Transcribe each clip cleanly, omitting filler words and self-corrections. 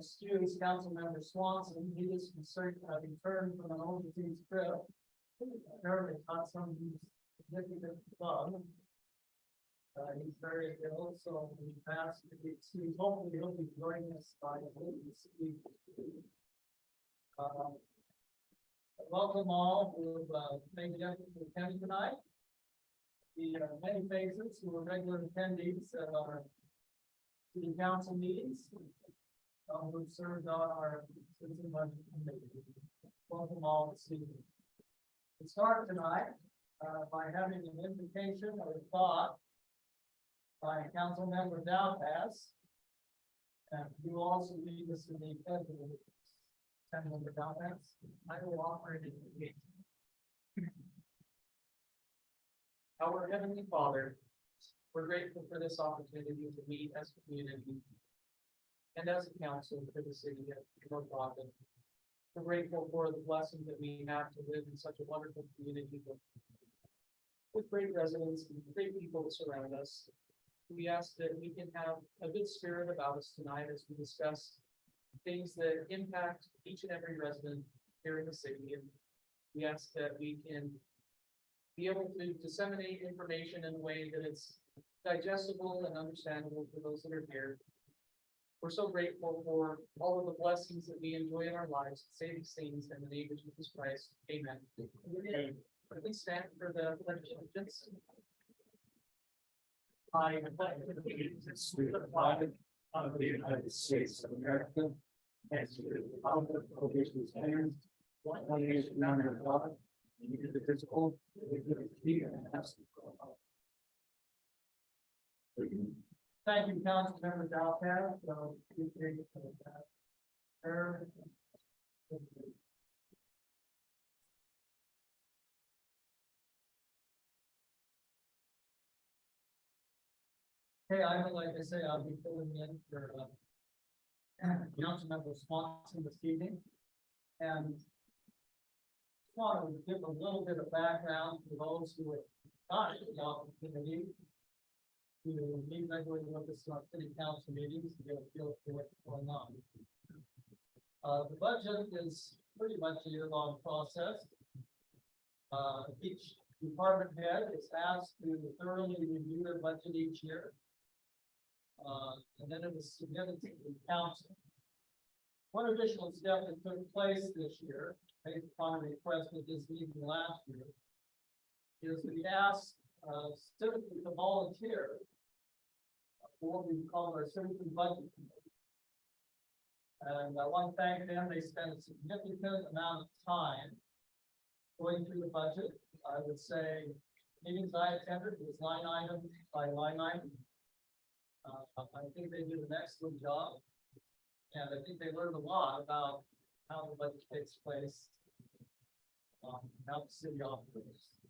excuse Councilmember Swanson. He is concerned returned from an overseas trip. Apparently not some significant club. He's very ill, so we asked to be excused. Hopefully he'll be joining us by this week. Welcome all who have made the effort to attend tonight. The many faces who are regular attendees at our city council meetings, who served on our citizen budget committee. Welcome all this evening. We start tonight by having an invitation or a thought by Council Member Dowpass, and you also lead us in the pledge of allegiance. Member Dowpass, I will offer an invitation. Our Heavenly Father, we're grateful for this opportunity to meet as a community and as a council for the city of North Ogden. We're grateful for the blessing that we have to live in such a wonderful community with great residents and great people that surround us. We ask that we can have a good spirit about us tonight as we discuss things that impact each and every resident here in the city. And we ask that we can be able to disseminate information in a way that it's digestible and understandable for those that are here. We're so grateful for all of the blessings that we enjoy in our lives. Say these things in the name of Jesus Christ. Amen. Please stand for the pledge of allegiance. I pledge allegiance to the flag of the United States of America and to the republic for which it stands, one nation under God, indivisible, with liberty and justice for all. Thank you, Councilmember Dowpass. So, hey, I would like to say I'll be filling in for Councilmember Swanson this evening, and just want to give a little bit of background for those who have not had the opportunity to meet regularly with us on city council meetings to get a feel for what's going on. The budget is pretty much a year-long process. Each department head is asked to thoroughly review their budget each year. And then it was submitted to the council. One additional step that took place this year, based upon a request of this meeting last year, is we asked citizens to volunteer for what we call our citizen budget committee. And I want to thank them. They spent a significant amount of time going through the budget. I would say meetings I attended was line item by line item. I think they did an excellent job, and I think they learned a lot about how the budget takes place, how the city operates.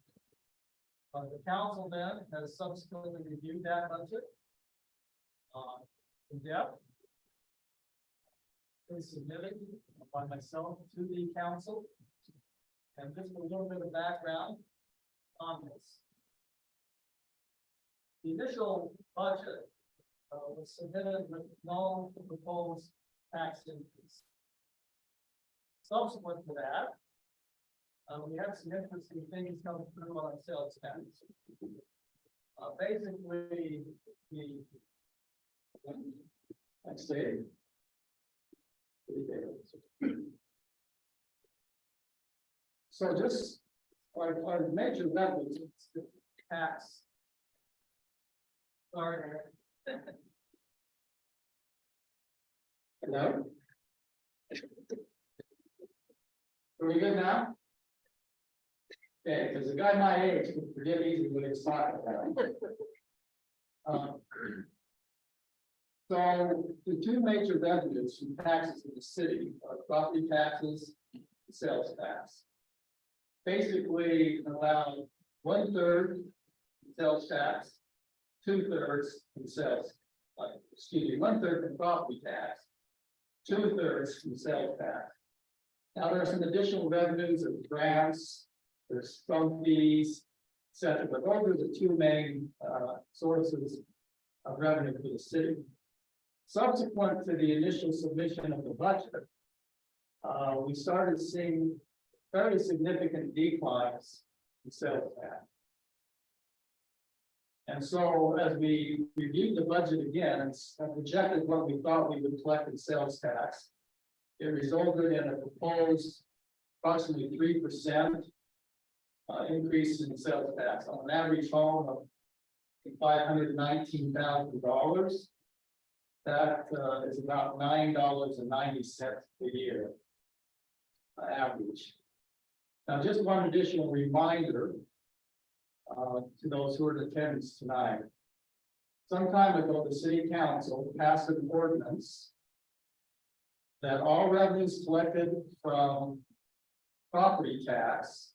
The council then has subsequently reviewed that budget in depth. It was submitted by myself to the council, and just a little bit of background on this. The initial budget was submitted with no proposed tax increase. Subsequent to that, we had some interesting things coming through on sales tax. Basically, the next day, so just our major levels tax. Sorry. Hello? Are we good now? Okay, because a guy my age can forget easily what he's talking about. So the two major revenues from taxes in the city are property taxes and sales tax. Basically allow 1/3 sales tax, 2/3 in sales. 1/3 from property tax, 2/3 from sales tax. Now there are some additional revenues of grants, there's phone fees, etc. But those are the two main sources of revenue for the city. Subsequent to the initial submission of the budget, we started seeing very significant declines in sales tax. And so as we reviewed the budget again and projected what we thought we would collect in sales tax, it resulted in a proposed approximately 3% increase in sales tax on an average home of $519,000. That is about $9.90 a year average. Now, just one additional reminder to those who are in attendance tonight. Some time ago, the City Council passed an ordinance that all revenues collected from property tax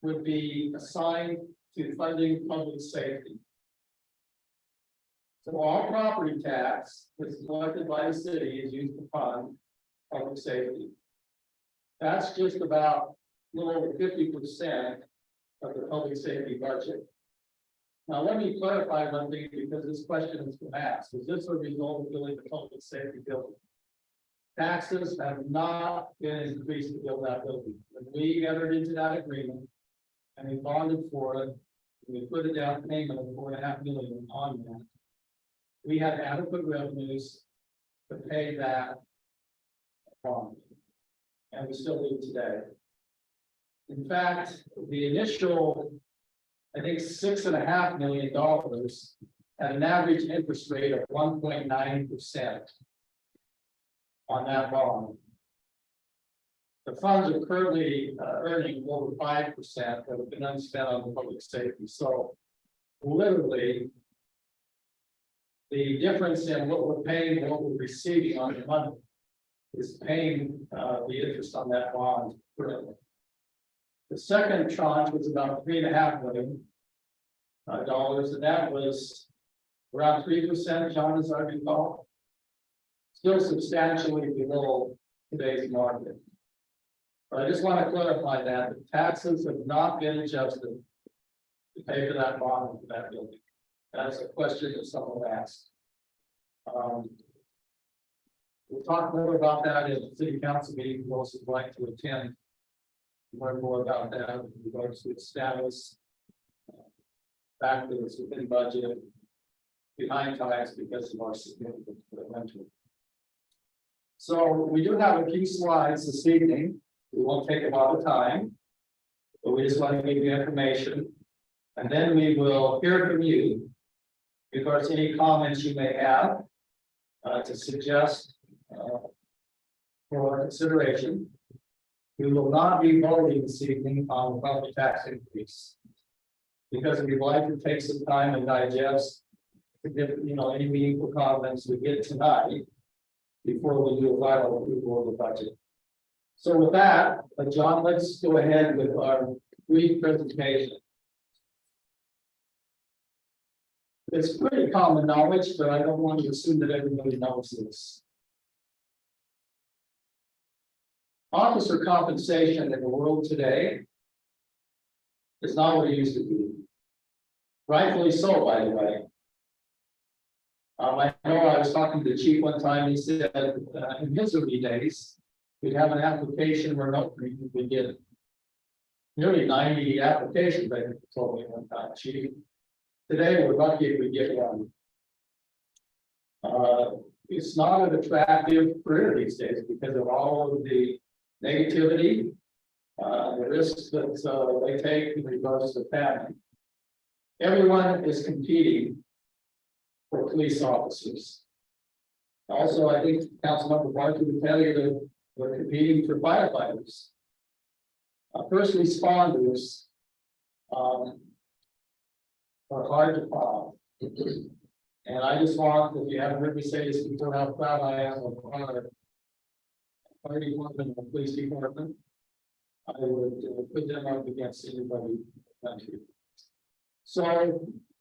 would be assigned to funding public safety. So all property tax that's collected by the city is used to fund public safety. That's just about a little over 50% of the public safety budget. Now, let me clarify one thing, because this question has been asked. Is this a result of building the public safety building? Taxes have not been increased to build that building. When we entered into that agreement and we bonded for it, we put a down payment of $4.5 million on that. We had adequate revenues to pay that bond, and we still do today. In fact, the initial, I think, $6.5 million at an average interest rate of 1.9% on that bond. The funds are currently earning over 5% that have been unspent on the public safety. So literally, the difference in what we're paying and what we're receiving on the money is paying the interest on that bond currently. The second tranche was about $3.5 million, and that was around 3%, John, as I recall. Still substantially below today's market. But I just want to clarify that the taxes have not been adjusted to pay for that bond and for that building. That's a question that someone asked. We'll talk more about that in the city council meeting. We also would like to attend. Learn more about that in regards to its status, factors within budget, behind tax because of our significant rental. So we do have a few slides this evening. We won't take a lot of time, but we just want to give you information, and then we will hear from you in regards to any comments you may have to suggest for consideration. We will not be voting this evening on the property tax increase because we'd like to take some time and digest, any meaningful comments we get tonight before we do a final approval of the budget. So with that, John, let's go ahead with our brief presentation. It's pretty common knowledge, but I don't want to assume that everybody knows this. Officer compensation in the world today is not what it used to be. Rightfully so, by the way. I know I was talking to the chief one time. He said in his early days, we'd have an application where nobody would get nearly 90 applications. I think he told me one time, chief. Today, we're lucky if we get one. It's not an attractive career these days because of all of the negativity, the risks that they take in regards to family. Everyone is competing for police officers. Also, I think Councilmember Barker would tell you that we're competing for firefighters. First responders are hard to find. And I just want, if you haven't heard me say this before, how proud I am of our fire department and the police department. I would put them up against anybody in the country. So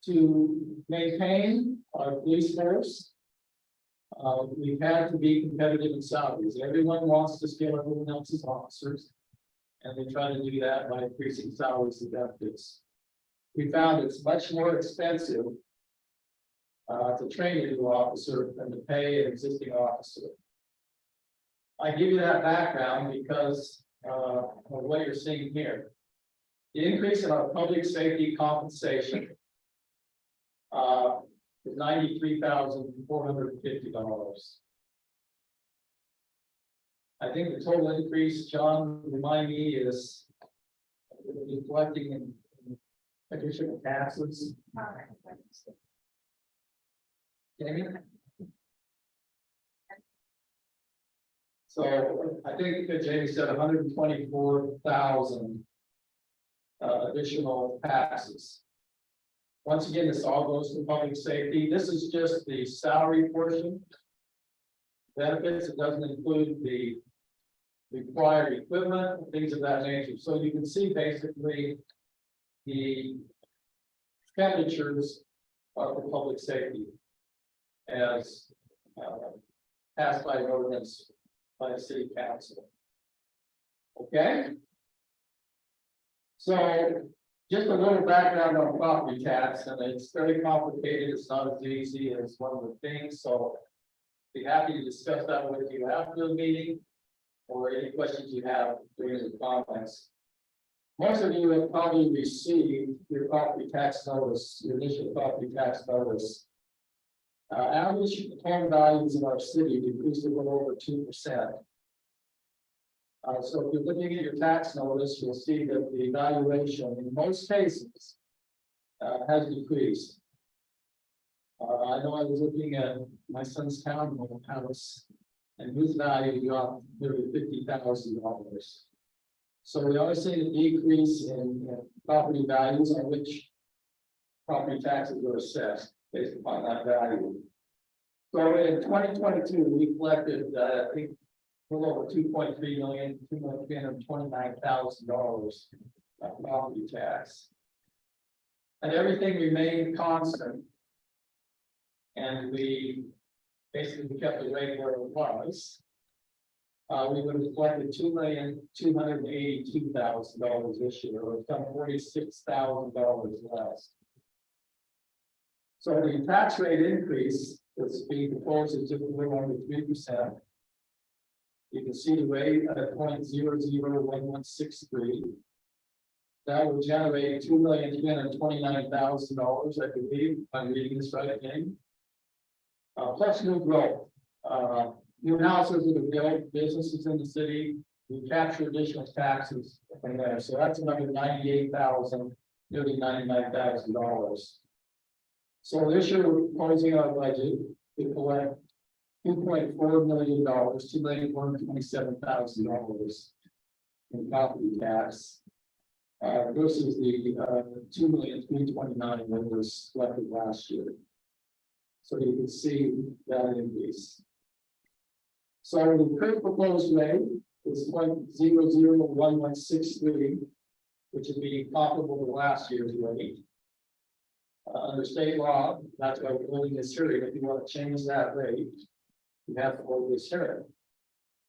to maintain our police force, we've had to be competitive in salaries. Everyone wants to scale everyone else's officers, and they try to do that by increasing salaries and benefits. We found it's much more expensive to train a new officer and to pay an existing officer. I give you that background because of what you're seeing here. The increase in our public safety compensation is $93,450. I think the total increase, John, remind me, is reflecting in additional taxes. Jamie? So I think that Jamie said 124,000 additional taxes. Once again, this all goes to public safety. This is just the salary portion. Benefits, it doesn't include the required equipment, things of that nature. So you can see basically the expenditures are for public safety as passed by ordinance by the city council. Okay. So just a little background on property tax, and it's very complicated. It's not as easy as one would think. So be happy to discuss that with you after the meeting or any questions you have during the comments. Most of you have probably received your property tax notice, your initial property tax notice. Average home values in our city decreased a little over 2%. So if you're looking at your tax notice, you'll see that the valuation in most cases has decreased. I know I was looking at my son's townhome house, and his value dropped nearly $50,000. So we are seeing a decrease in property values on which property taxes are assessed based upon that value. So in 2022, we collected, I think, a little over $2.3 million, $2,329,000 property tax. And everything remained constant. And we basically kept the rate where it was. We would have collected $2,282,000 this year, or some $46,000 less. So the tax rate increase that's being proposed is just a little under 3%. You can see the rate at 0.001163. That will generate $2,329,000, I believe, if I'm reading this right again. Plus new growth. New houses that are built, businesses in the city, we capture additional taxes from there. So that's another $98,000, nearly $99,000. So this year we're proposing our budget to collect $2.4 million, $2,427,000 in property tax. Versus the $2,329,000 that was collected last year. So you can see that increase. So the current proposed rate is 0.001163, which would be comparable to last year's rate. Under state law, that's why we're holding this hearing. If you want to change that rate, you have to hold this hearing.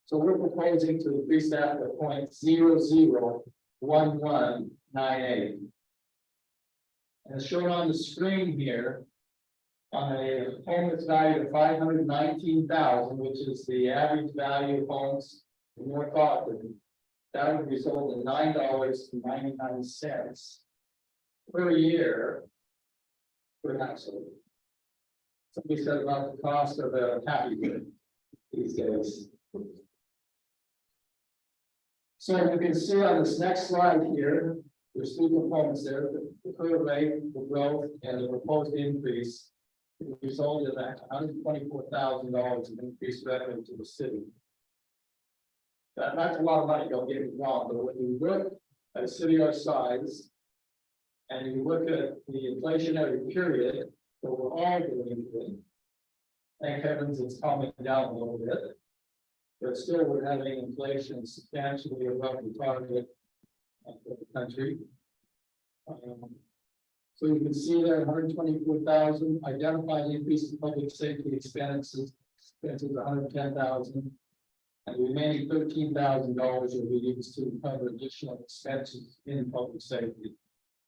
So we're proposing to increase that to 0.001198. And it's shown on the screen here. On a home that's valued at $519,000, which is the average value of homes in North Ogden, that would result in $9.99 per year per household. Somebody said about the cost of a happy meal these days. So you can see on this next slide here, there's three components there: the current rate, the growth, and the proposed increase. It resulted in $124,000 of increased revenue to the city. That's a lot of money, don't get me wrong, but when you look at a city our size, and you look at the inflationary period that we're all going through, thank heavens it's calming down a little bit, but still we're having inflation substantially above the target of the country. So you can see there 124,000 identified increase in public safety expenses 110,000, and the remaining $13,000 will be used to cover additional expenses in public safety.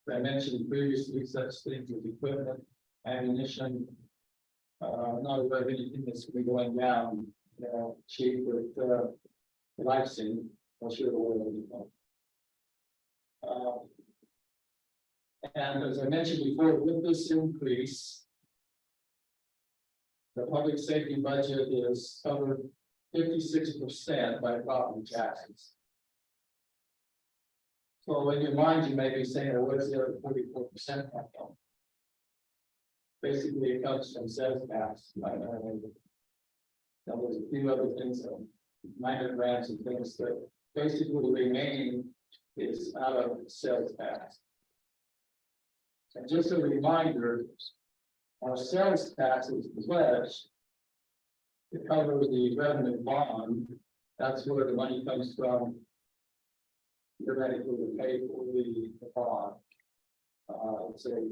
As I mentioned previously, such things as equipment, ammunition, Not aware of anything that's gonna be going down, chief, that I've seen, I'm sure the world will. And as I mentioned before, with this increase, the public safety budget is covered 56% by property taxes. So in your mind, you may be saying, well, where's the other 44% come from? Basically, it comes from sales tax. Now, there's a few other things, minor grants and things that basically the remaining is out of sales tax. And just a reminder, our sales tax is pledged to cover the revenue bond. That's where the money comes from. Theoretically to pay for the bond. It's a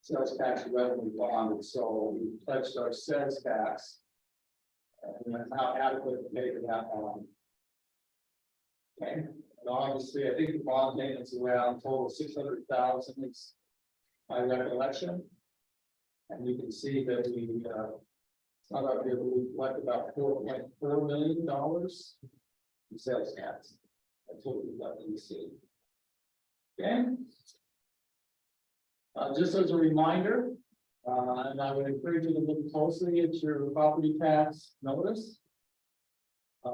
sales tax revenue bond, and so we pledged our sales tax. And that's how adequate to pay for that bond. Okay, and obviously, I think the bond payments around total 600,000 is my recollection. And you can see that we not up here, but we collect about $4.4 million in sales tax. That's what we've got in the city. Okay. Just as a reminder, and I would encourage you to look closely at your property tax notice. I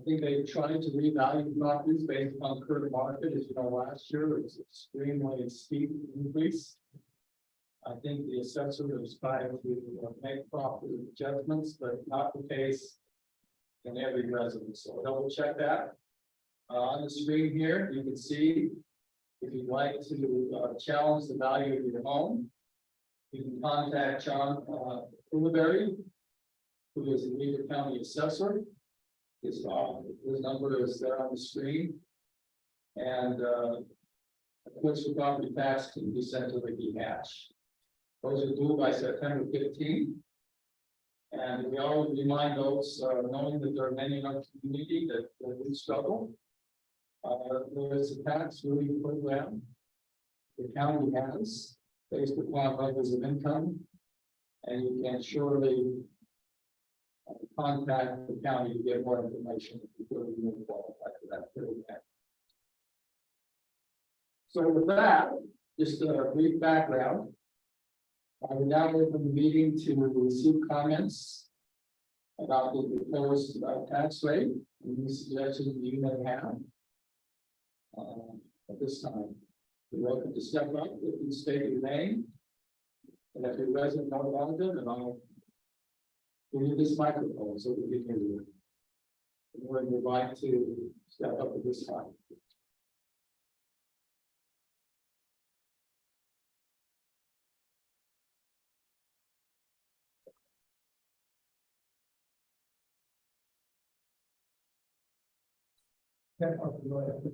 think they tried to revalue properties based on current market. As you know, last year it was extremely steep increase. I think the assessor was trying to make proper adjustments, but not the case in every residence. So double check that. On the screen here, you can see if you'd like to challenge the value of your home, you can contact John Uliberry, who is the Weaver County Assessor. His number is there on the screen. And quotes for property tax can be sent to the cash. Those are due by September 15th. And we always remind those, knowing that there are many in our community that we struggle. There is a tax relief program the county has based upon levels of income. And you can surely contact the county to get more information if you feel you qualify for that program. So with that, just a brief background. I will now open the meeting to receive comments about the proposed tax rate and any suggestions you may have at this time. You're welcome to step up if you state your name. And if you're resident of London, and I'll give you this microphone so we can hear you. Anyone would like to step up at this time.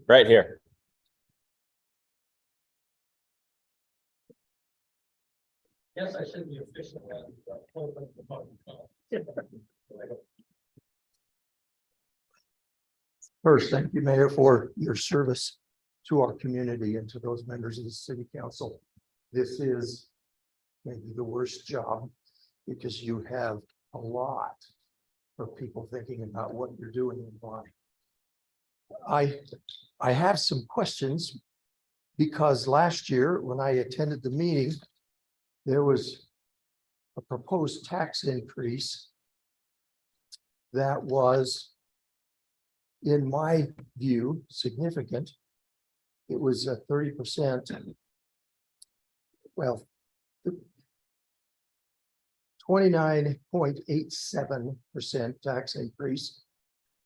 Right here. Yes, I should be official. First, thank you, Mayor, for your service to our community and to those members of the city council. This is maybe the worst job because you have a lot of people thinking about what you're doing and why. I have some questions because last year when I attended the meeting, there was a proposed tax increase that was, in my view, significant. It was a 30%. Well, 29.87% tax increase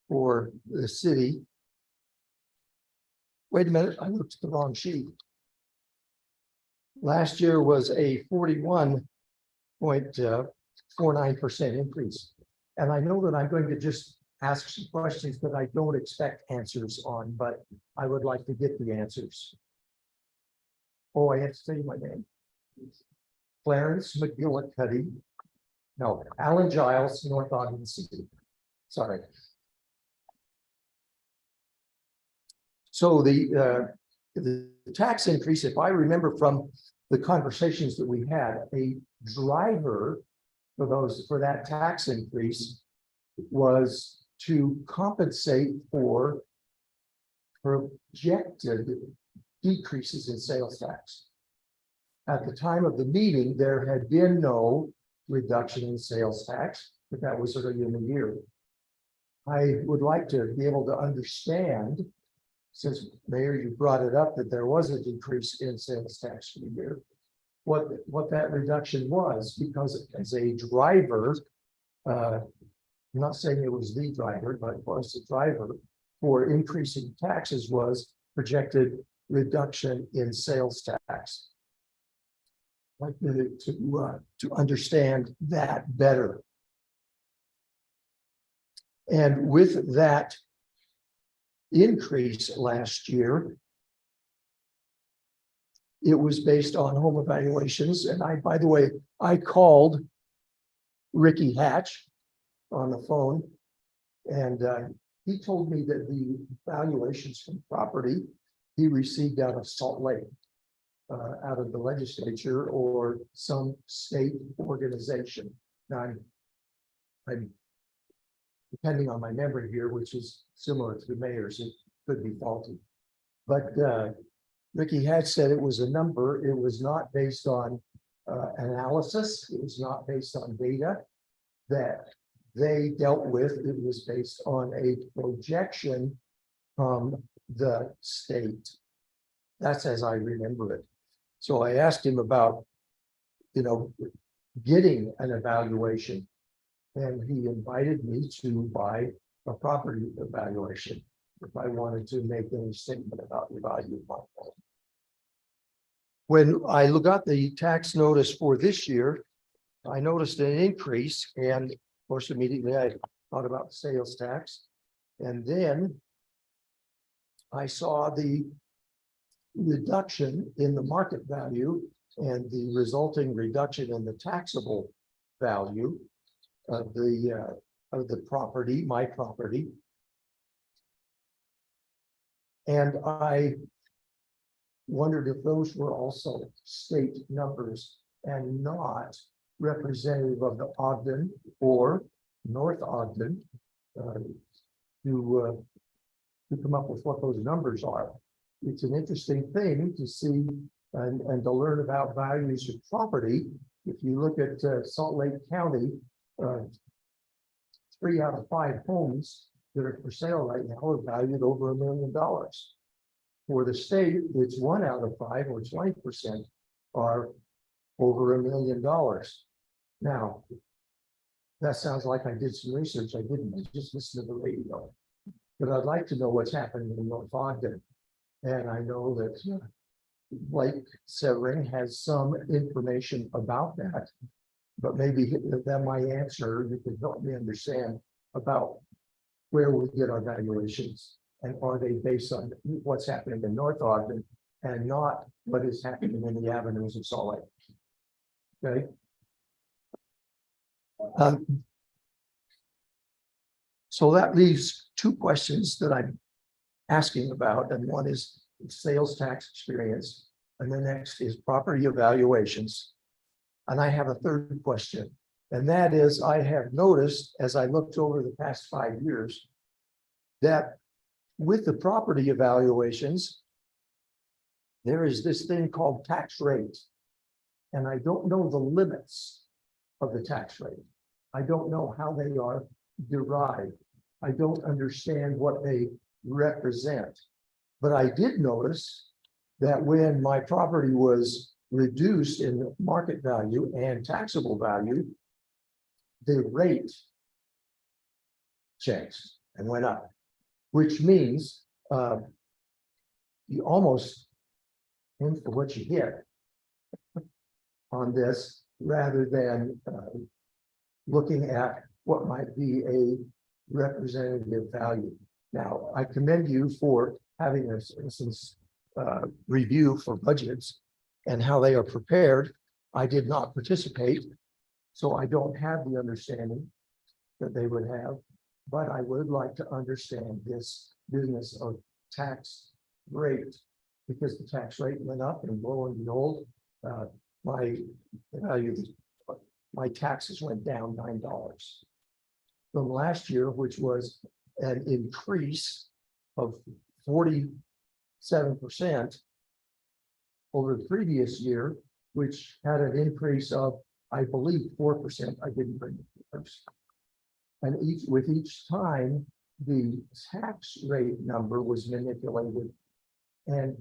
for the city. Wait a minute, I looked at the wrong sheet. Last year was a 41.49% increase. And I know that I'm going to just ask some questions that I don't expect answers on, but I would like to get the answers. Oh, I have to say my name. Clarence McGillicuddy. No, Alan Giles, North Ogden City. Sorry. So the tax increase, if I remember from the conversations that we had, a driver for that tax increase was to compensate for projected decreases in sales tax. At the time of the meeting, there had been no reduction in sales tax, but that was early in the year. I would like to be able to understand, since Mayor, you brought it up, that there was a decrease in sales tax for the year, what that reduction was, because as a driver, I'm not saying it was the driver, but it was the driver for increasing taxes was projected reduction in sales tax. I'd like to understand that better. And with that increase last year, it was based on home evaluations. And by the way, I called Ricky Hatch on the phone, and he told me that the valuations from property he received out of Salt Lake, out of the legislature or some state organization. Now, I'm depending on my memory here, which is similar to the mayor's, it could be faulty. But Ricky had said it was a number. It was not based on analysis. It was not based on data that they dealt with. It was based on a projection from the state. That's as I remember it. So I asked him about, getting an evaluation. And he invited me to buy a property evaluation if I wanted to make any statement about the value of my home. When I got the tax notice for this year, I noticed an increase, and of course, immediately I thought about the sales tax. And then I saw the reduction in the market value and the resulting reduction in the taxable value of the property, my property. And I wondered if those were also state numbers and not representative of the Ogden or North Ogden to come up with what those numbers are. It's an interesting thing to see and to learn about values of property. If you look at Salt Lake County, 3 out of 5 homes that are for sale right now are valued over $1 million. For the state, it's 1 out of 5, or 20%, are over $1 million. Now, that sounds like I did some research. I didn't. I just listened to the radio. But I'd like to know what's happening in North Ogden. And I know that Blake Severing has some information about that. But maybe that my answer, you can help me understand about where we get our valuations, and are they based on what's happening in North Ogden and not what is happening in the avenues of Salt Lake. Okay. So that leaves 2 questions that I'm asking about, and one is sales tax experience, and the next is property evaluations. And I have a 3rd question, and that is, I have noticed as I looked over the past 5 years that with the property evaluations, there is this thing called tax rate. And I don't know the limits of the tax rate. I don't know how they are derived. I don't understand what they represent. But I did notice that when my property was reduced in market value and taxable value, the rate changed and went up, which means you almost in for what you get on this, rather than looking at what might be a representative value. Now, I commend you for having a citizens review for budgets and how they are prepared. I did not participate, so I don't have the understanding that they would have, but I would like to understand this business of tax rate, because the tax rate went up, and lo and behold, my value, my taxes went down $9 from last year, which was an increase of 47% over the previous year, which had an increase of, I believe, 4%. I didn't bring the numbers. And with each time, the tax rate number was manipulated. And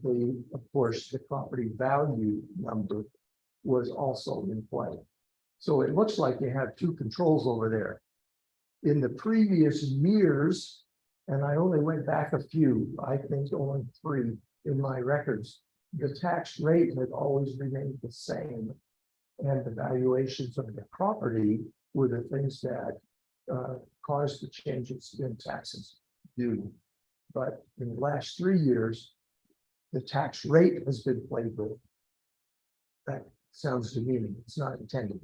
of course, the property value number was also in play. So it looks like you have two controls over there. In the previous years, and I only went back a few, I think only 3 in my records, the tax rate had always remained the same. And the valuations of the property were the things that caused the changes in taxes due. But in the last 3 years, the tax rate has been played with. That sounds demeaning. It's not intended.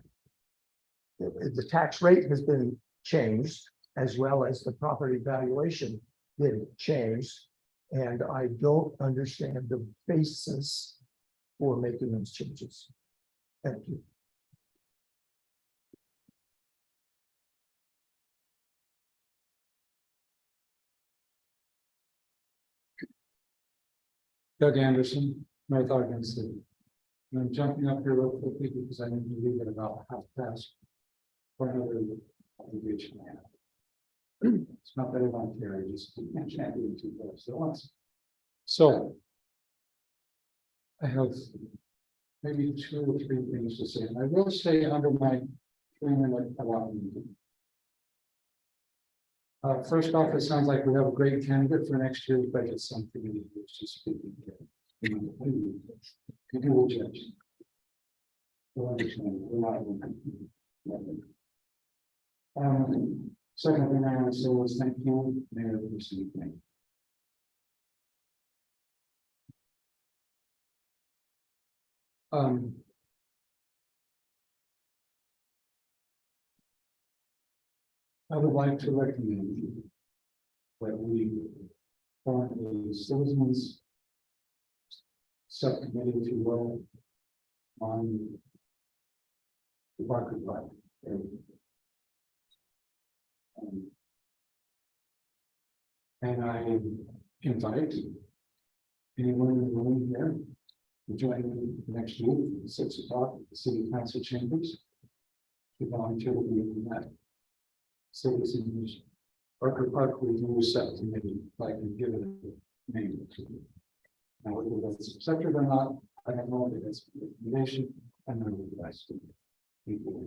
The tax rate has been changed, as well as the property valuation been changed. And I don't understand the basis for making those changes. Thank you. Doug Anderson, North Ogden City. And I'm jumping up here real quickly because I need to leave it about half past for another obligation I have. It's not that I don't care, I just can't do it too fast at once. So I have maybe 2 or 3 things to say, and I will say under my 3-minute allotment. First off, it sounds like we have a great candidate for next year's budget subcommittee, which is speaking. You will judge. We'll understand. We're not. Second thing I want to say was thank you, Mayor, for this evening. I would like to recommend that we form a citizens subcommittee, if you will, on the Barker Drive area. And I invite anyone in the room here to join me next week at 6 o'clock at the City Council chambers to volunteer to be in that citizens Barker Park Review Subcommittee, if I can give it a name. Now, whether that's accepted or not, I don't know if it's a recommendation, and I would like to people.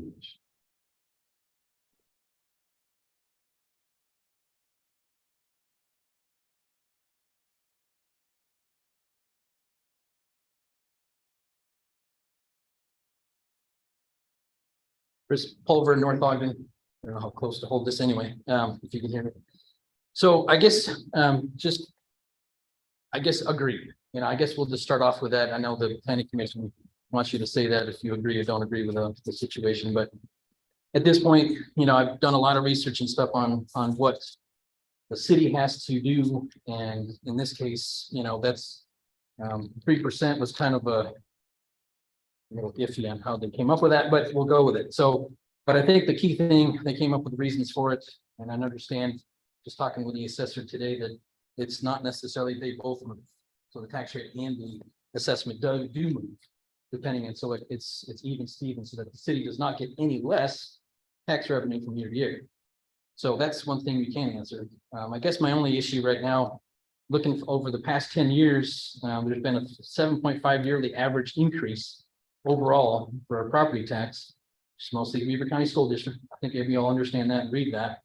Chris Pulver, North Ogden. I don't know how close to hold this anyway, if you can hear me. So I guess, agree. You know, I guess we'll just start off with that. I know the planning commission wants you to say that if you agree or don't agree with the situation, but at this point, you know, I've done a lot of research and stuff on what the city has to do. And in this case, you know, that's 3% was kind of a little iffy on how they came up with that, but we'll go with it. So, but I think the key thing, they came up with reasons for it. And I understand, just talking with the assessor today, that it's not necessarily they both move. So the tax rate and the assessment do move, depending on, so it's even Steven, so that the city does not get any less tax revenue from year to year. So that's one thing we can answer. I guess my only issue right now, looking over the past 10 years, there's been a 7.5 yearly average increase overall for our property tax. It's mostly Weaver County School District. I think maybe you'll understand that and read that.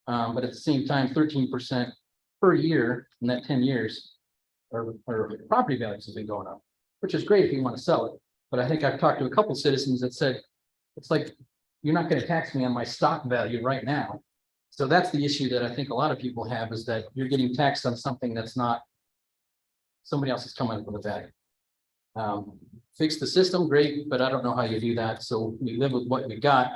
But at the same time, 13% per year in that 10 years, or property values have been going up, which is great if you want to sell it. But I think I've talked to a couple of citizens that said, it's like, you're not going to tax me on my stock value right now. So that's the issue that I think a lot of people have, is that you're getting taxed on something that's not, somebody else is coming up with a value. Fix the system, great, but I don't know how you do that. So we live with what we got.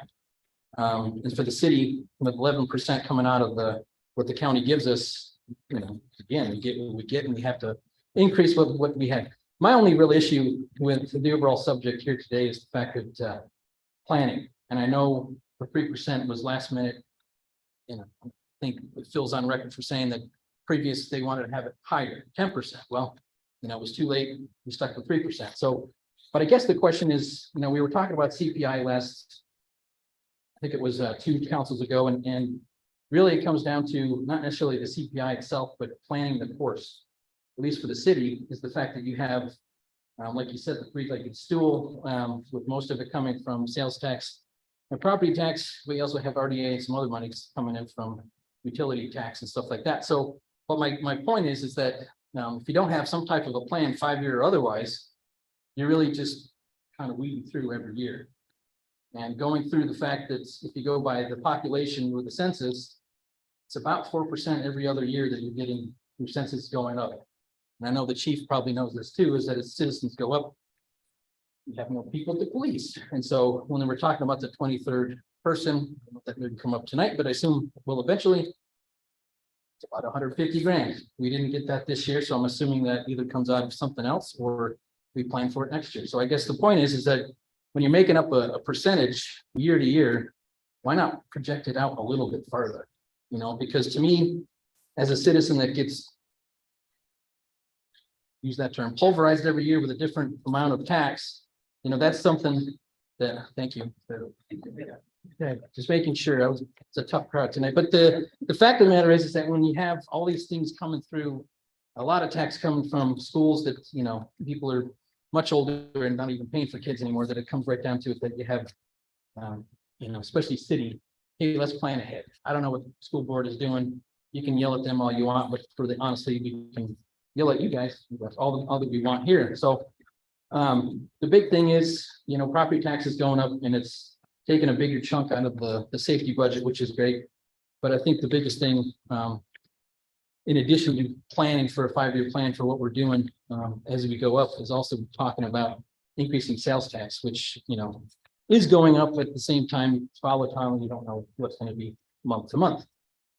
And for the city, with 11% coming out of what the county gives us, you know, again, we get what we get, and we have to increase what we had. My only real issue with the overall subject here today is the fact that planning, and I know the 3% was last minute. You know, I think Phil's on record for saying that previous, they wanted to have it higher, 10%. Well, you know, it was too late. We stuck with 3%. So, but I guess the question is, you know, we were talking about CPI last, I think it was 2 councils ago, and really it comes down to not necessarily the CPI itself, but planning the course. At least for the city, is the fact that you have, like you said, the three-legged stool, with most of it coming from sales tax and property tax. We also have RDA and some other monies coming in from utility tax and stuff like that. So, but my point is that if you don't have some type of a plan, 5-year or otherwise, you're really just kind of weeding through every year. And going through the fact that if you go by the population with the census, it's about 4% every other year that you're getting your census going up. And I know the chief probably knows this too, is that as citizens go up, you have more people to police. And so when we're talking about the 23rd person, I don't know if that would come up tonight, but I assume will eventually. It's about 150 grand. We didn't get that this year, so I'm assuming that either comes out of something else or we plan for it next year. So I guess the point is that when you're making up a percentage year to year, why not project it out a little bit farther? You know, because to me, as a citizen that gets, use that term, pulverized every year with a different amount of tax, you know, that's something that, thank you. Okay, just making sure. It's a tough crowd tonight, but the fact of the matter is that when you have all these things coming through, a lot of tax coming from schools that, you know, people are much older and not even paying for kids anymore, that it comes right down to it that you have, you know, especially city, hey, let's plan ahead. I don't know what the school board is doing. You can yell at them all you want, but for the honestly, we can yell at you guys. That's all that we want here. So the big thing is, you know, property taxes going up, and it's taking a bigger chunk out of the safety budget, which is great. But I think the biggest thing, in addition to planning for a 5-year plan for what we're doing as we go up, is also talking about increasing sales tax, which, you know, is going up at the same time. It's volatile, and you don't know what's going to be month to month,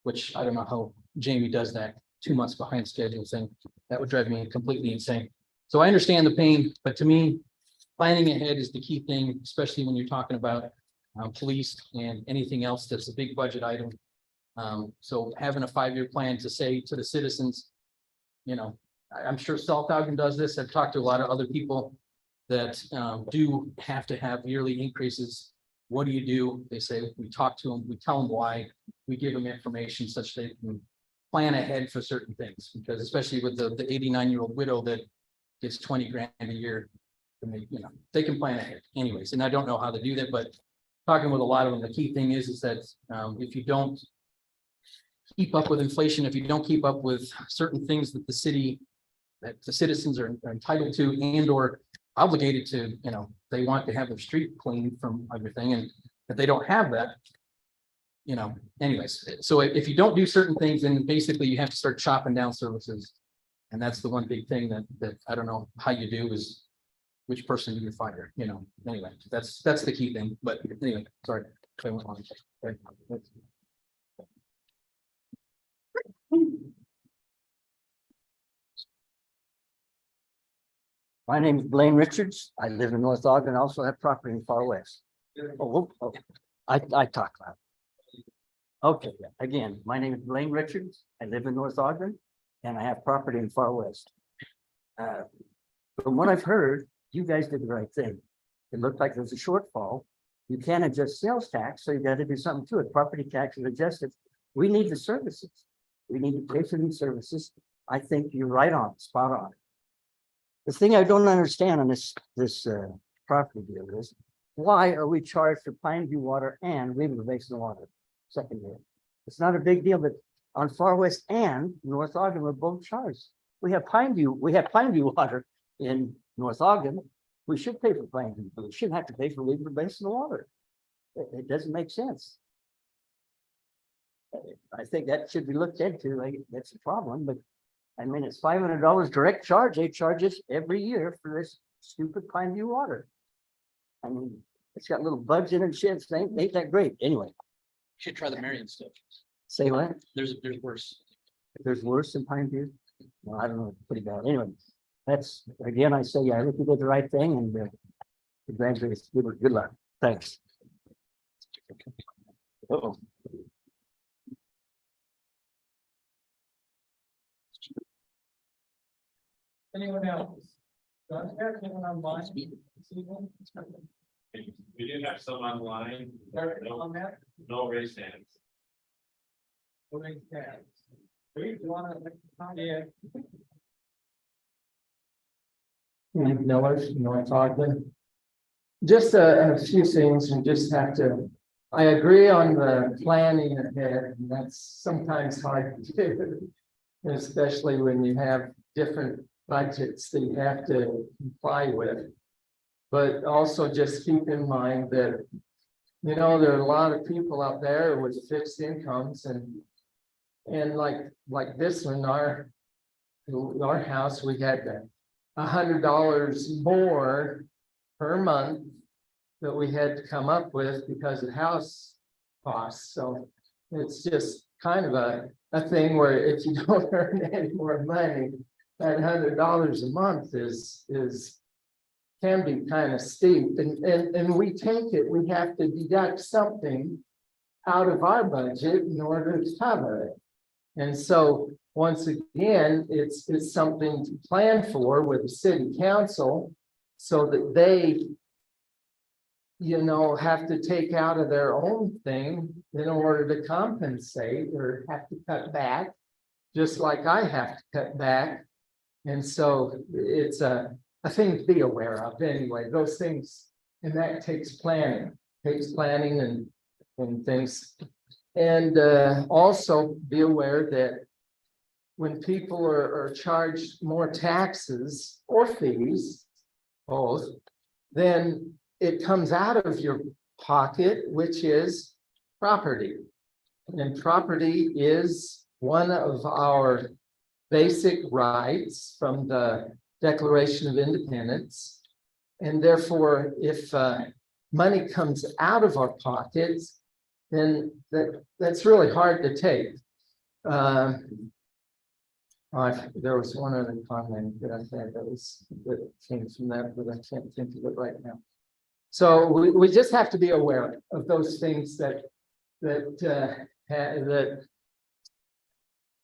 which I don't know how Jamie does that 2 months behind schedule thing. That would drive me completely insane. So I understand the pain, but to me, planning ahead is the key thing, especially when you're talking about police and anything else that's a big budget item. So having a 5-year plan to say to the citizens, you know, I'm sure South Ogden does this. I've talked to a lot of other people that do have to have yearly increases. What do you do? They say, we talk to them, we tell them why, we give them information such they can plan ahead for certain things, because especially with the 89-year-old widow that gets 20 grand a year, and they, you know, they can plan ahead anyways. And I don't know how to do that, but talking with a lot of them, the key thing is that if you don't keep up with inflation, if you don't keep up with certain things that the citizens are entitled to and or obligated to, you know, they want to have their street cleaned from everything, and if they don't have that, you know, anyways. So if you don't do certain things, then basically you have to start chopping down services. And that's the one big thing that I don't know how you do, is which person do you fire, you know. Anyway, that's the key thing. But anyway, sorry. I went on. Okay. My name is Blaine Richards. I live in North Ogden. I also have property in Far West. I talk loud. Okay, again, my name is Blaine Richards. I live in North Ogden and I have property in Far West. From what I've heard, you guys did the right thing. It looked like there's a shortfall. You can't adjust sales tax, so you got to do something to it. Property tax is adjusted. We need the services. We need to pay for these services. I think you're right on, spot on. The thing I don't understand on this property deal is, why are we charged for Pineview water and River Basin water secondary? It's not a big deal, but on Far West and North Ogden, we're both charged. We have Pineview water in North Ogden. We should pay for Pineview, but we shouldn't have to pay for River Basin water. It doesn't make sense. I think that should be looked into. Like, that's a problem, but I mean, it's $500 direct charge. They charge us every year for this stupid Pineview water. I mean, it's got little bugs in it and shit. Ain't that great? Anyway. Should try the Marion stuff. Say what? There's worse. There's worse than Pineview? Well, I don't know. Pretty bad. Anyway, That's, again, I say, I think you did the right thing and congratulations, good luck. Thanks. Uh-oh. Anyone else? John, is there anyone online? Stephen? We did have some online, Eric, on that? no raised hands. Raise hands. Reed, you wanna make a comment? Reed Miller, North Ogden. Just a few things and just have to, I agree on the planning ahead, and that's sometimes hard to do. Especially when you have different budgets that you have to comply with. But also just keep in mind that, you know, there are a lot of people out there with fixed incomes and like this one, our house, we had $100 more per month that we had to come up with because of house costs. So it's just kind of a thing where if you don't earn any more money, that $100 a month can be kind of steep, and we take it, we have to deduct something out of our budget in order to cover it. And so, once again, it's something to plan for with the city council so that they, you know, have to take out of their own thing in order to compensate or have to cut back, just like I have to cut back. And so it's a thing to be aware of anyway, those things, and that takes planning and things. And also be aware that when people are charged more taxes or fees, both, then it comes out of your pocket, which is property. And property is one of our basic rights from the Declaration of Independence. And therefore, if money comes out of our pockets, then that's really hard to take. There was one other comment that I had that came from that, but I can't think of it right now. So we just have to be aware of those things that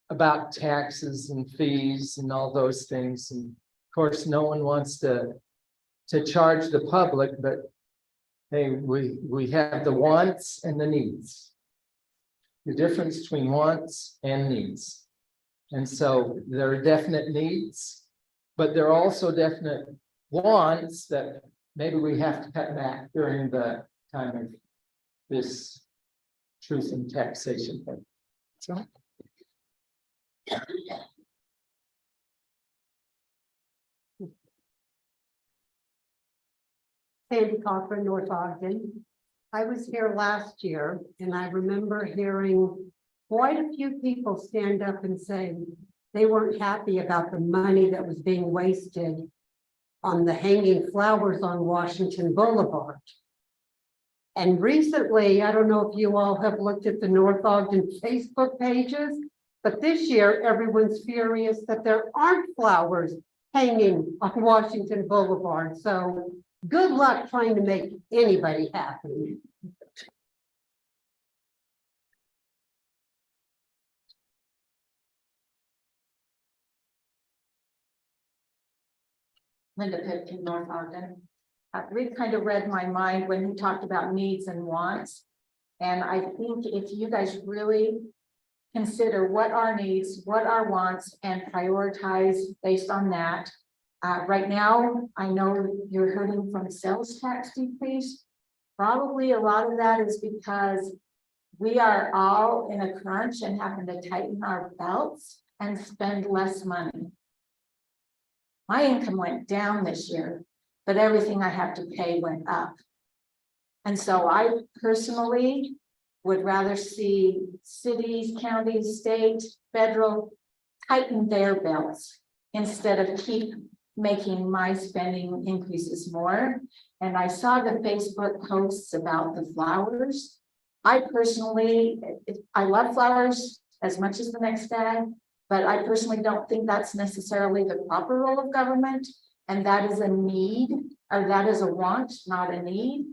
about taxes and fees and all those things. And of course, no one wants to charge the public, but hey, we have the wants and the needs. The difference between wants and needs. And so there are definite needs, but there are also definite wants that maybe we have to cut back during the time of this truth and taxation thing. So. Sandy Cochran, North Ogden. I was here last year and I remember hearing quite a few people stand up and say they weren't happy about the money that was being wasted on the hanging flowers on Washington Boulevard. And recently, I don't know if you all have looked at the North Ogden Facebook pages, but this year everyone's furious that there aren't flowers hanging on Washington Boulevard. So good luck trying to make anybody happy. Linda Pitkin, North Ogden. Reed kind of read my mind when he talked about needs and wants. And I think if you guys really consider what our needs, what our wants, and prioritize based on that. Right now, I know you're hurting from sales tax decrease. Probably a lot of that is because we are all in a crunch and having to tighten our belts and spend less money. My income went down this year, but everything I have to pay went up. And so I personally would rather see cities, counties, state, federal tighten their belts instead of keep making my spending increases more. And I saw the Facebook posts about the flowers. I personally, I love flowers as much as the next guy, But I personally don't think that's necessarily the proper role of government, and that is a need, or that is a want, not a need.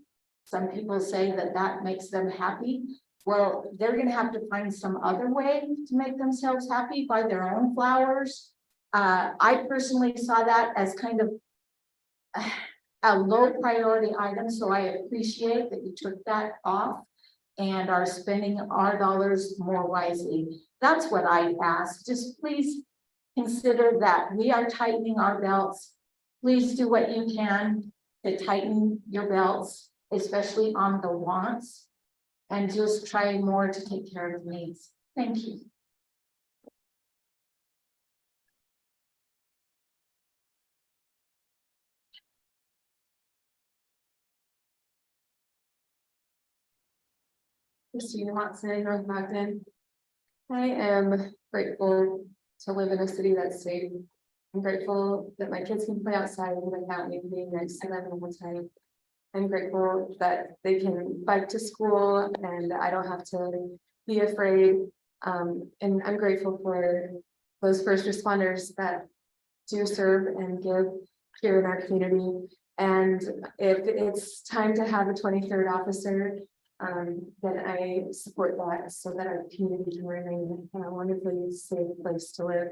Some people say that that makes them happy. Well, they're gonna have to find some other way to make themselves happy, buy their own flowers. I personally saw that as kind of a low priority item, so I appreciate that you took that off and are spending our dollars more wisely. That's what I ask. Just please consider that we are tightening our belts. Please do what you can to tighten your belts, especially on the wants, and just try more to take care of the needs. Thank you. Christina Watson, North Ogden. I am grateful to live in a city that's safe. I'm grateful that my kids can play outside without me being next to them all the time. I'm grateful that they can bike to school and I don't have to be afraid. And I'm grateful for those first responders that do serve and give here in our community. And if it's time to have a 23rd officer, then I support that so that our community can remain a wonderfully safe place to live.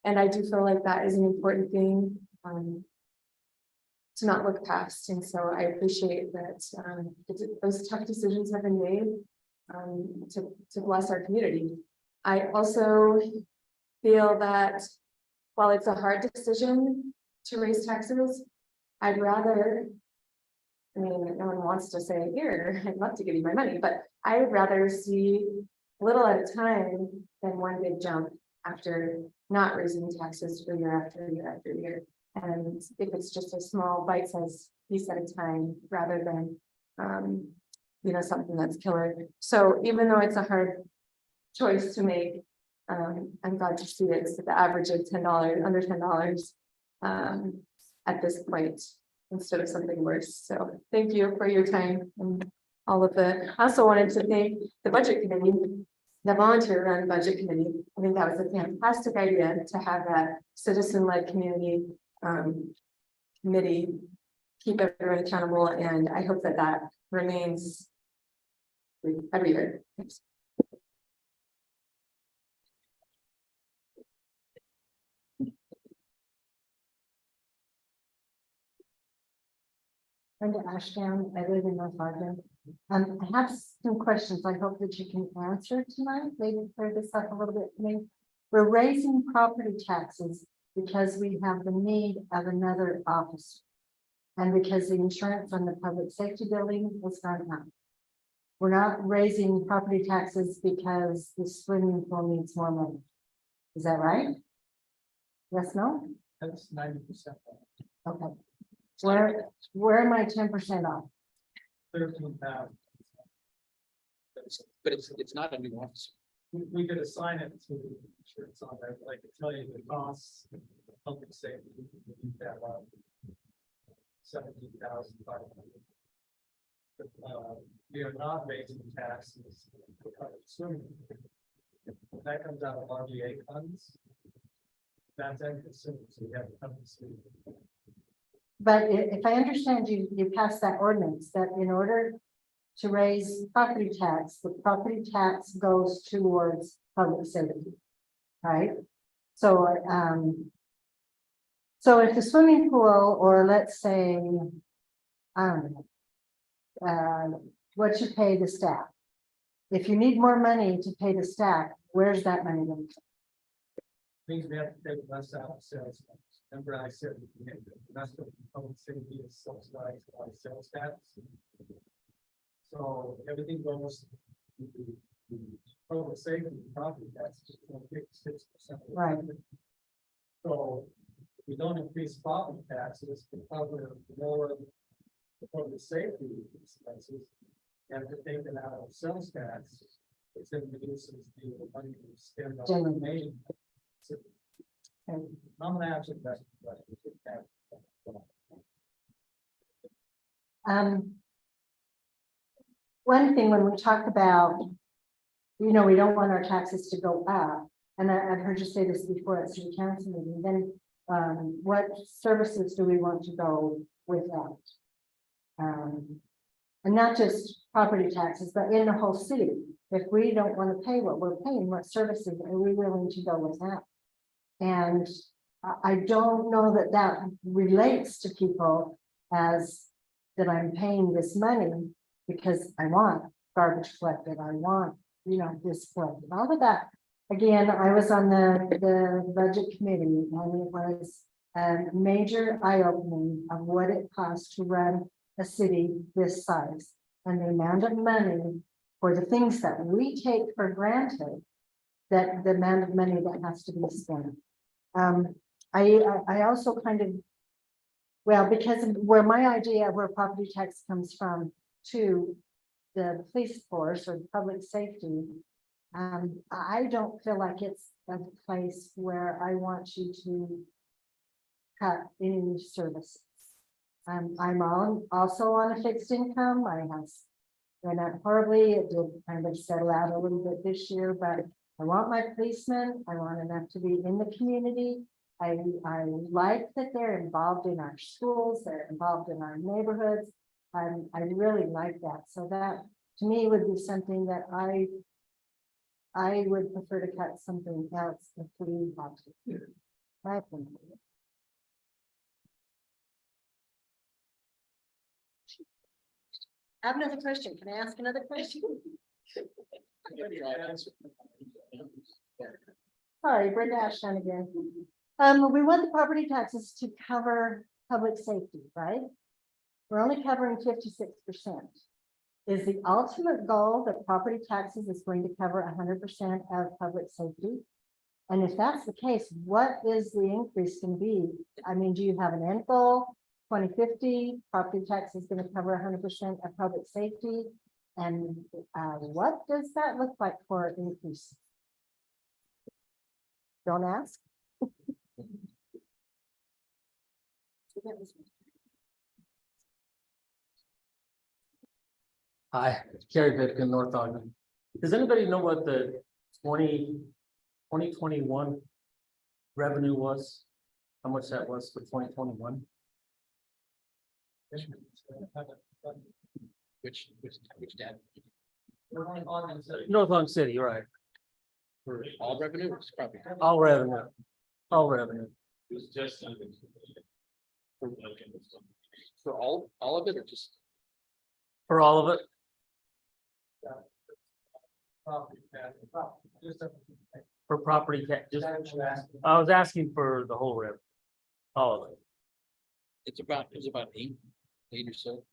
And I do feel like that is an important thing to not look past. And so I appreciate that those tough decisions have been made to bless our community. I also feel that while it's a hard decision to raise taxes, I'd rather, I mean, no one wants to say, here, I'd love to give you my money, but I would rather see a little at a time than one big jump after not raising taxes for year after year after year. And if it's just a small bite-sized piece at a time, rather than, something that's killer. So even though it's a hard choice to make, I'm glad to see it's the average of $10, under $10 at this point, instead of something worse. So thank you for your time and all of the, I also wanted to thank the budget committee, the volunteer run budget committee. I think that was a fantastic idea to have that citizen-led community committee, keep everyone accountable. And I hope that that remains every year. Thanks. Brenda Ashdown, I live in North Ogden. I have some questions I hope that you can answer tonight, maybe clear this up a little bit for me. We're raising property taxes because we have the need of another officer. And because the insurance on the public safety building was not enough. We're not raising property taxes because the swimming pool needs more money. Is that right? Yes, no? That's 90%. Okay. Where am I 10% off? 13,000. But it's not a new officer. We could assign it to the insurance on there, but I could tell you the costs, of public safety, we could do that one. 17,500. We are not raising taxes. That comes out of RGA funds. That's end consumer, so you have to come to see. But if I understand you, you passed that ordinance that in order to raise property tax, the property tax goes towards public safety, right? So, so if the swimming pool, or let's say, I don't know, what you pay the staff. If you need more money to pay the staff, where's that money going to come? Means we have to take less out of sales tax. Remember I said, the rest of the public safety is subsidized by sales tax. So everything goes to the public safety and property tax, just 56%. Right. So if we don't increase property taxes to cover more of the public safety expenses, and to take it out of sales tax, it then reduces the money we spend on Generally. remaining. So, and I'm gonna answer that question. One thing when we talk about, we don't want our taxes to go up. and I've heard you say this before at city council meeting, then, what services do we want to go with that? And not just property taxes, but in the whole city. If we don't want to pay what we're paying, what services are we willing to go with that? And I don't know that that relates to people as that I'm paying this money because I want garbage collected, I want, this collected, all of that. Again, I was on the budget committee and it was a major eye-opening of what it costs to run a city this size and the amount of money for the things that we take for granted, that the amount of money that has to be spent. I also kind of, well, because of where my idea of where property tax comes from to the police force or public safety, I don't feel like it's a place where I want you to cut any services. I'm also on a fixed income. I have went up horribly. It did kind of settle out a little bit this year, but I want my policemen. I want enough to be in the community. I like that they're involved in our schools. They're involved in our neighborhoods. I really like that. So that to me would be something that I would prefer to cut something else if we have to. My opinion. I have another question. Can I ask another question? Sorry, Brenda Ashton again. We want the property taxes to cover public safety, right? We're only covering 56%. Is the ultimate goal that property taxes is going to cover 100% of public safety? And if that's the case, what is the increase going to be? I mean, do you have an end goal? 2050, property tax is going to cover 100% of public safety. And what does that look like for increase? Don't ask. Hi, Kerry Pitkin, North Ogden. Does anybody know what the 2021 revenue was? How much that was for 2021? Which dad? North Ogden City, right? For all revenue or just property? All revenue. All revenue. It was just under. For all of it or just? For all of it? For property tax, just, I was asking for the whole revenue. All of it. It's about eight or so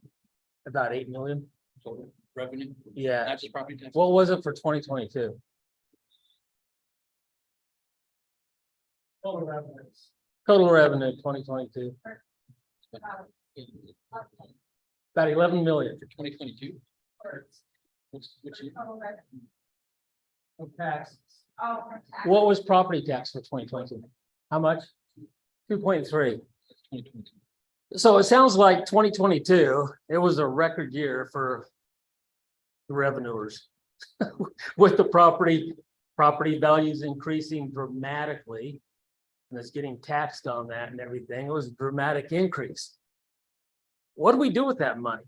About 8 million. total revenue, Yeah. not just property tax. What was it for 2022? Total revenues. Total revenue 2022, about 11 million. For 2022, which year? Of taxes. What was property tax for 2022? How much? 2.3. 2022. So it sounds like 2022, it was a record year for the revenuers. With the property values increasing dramatically. And it's getting taxed on that and everything. It was a dramatic increase. What do we do with that money?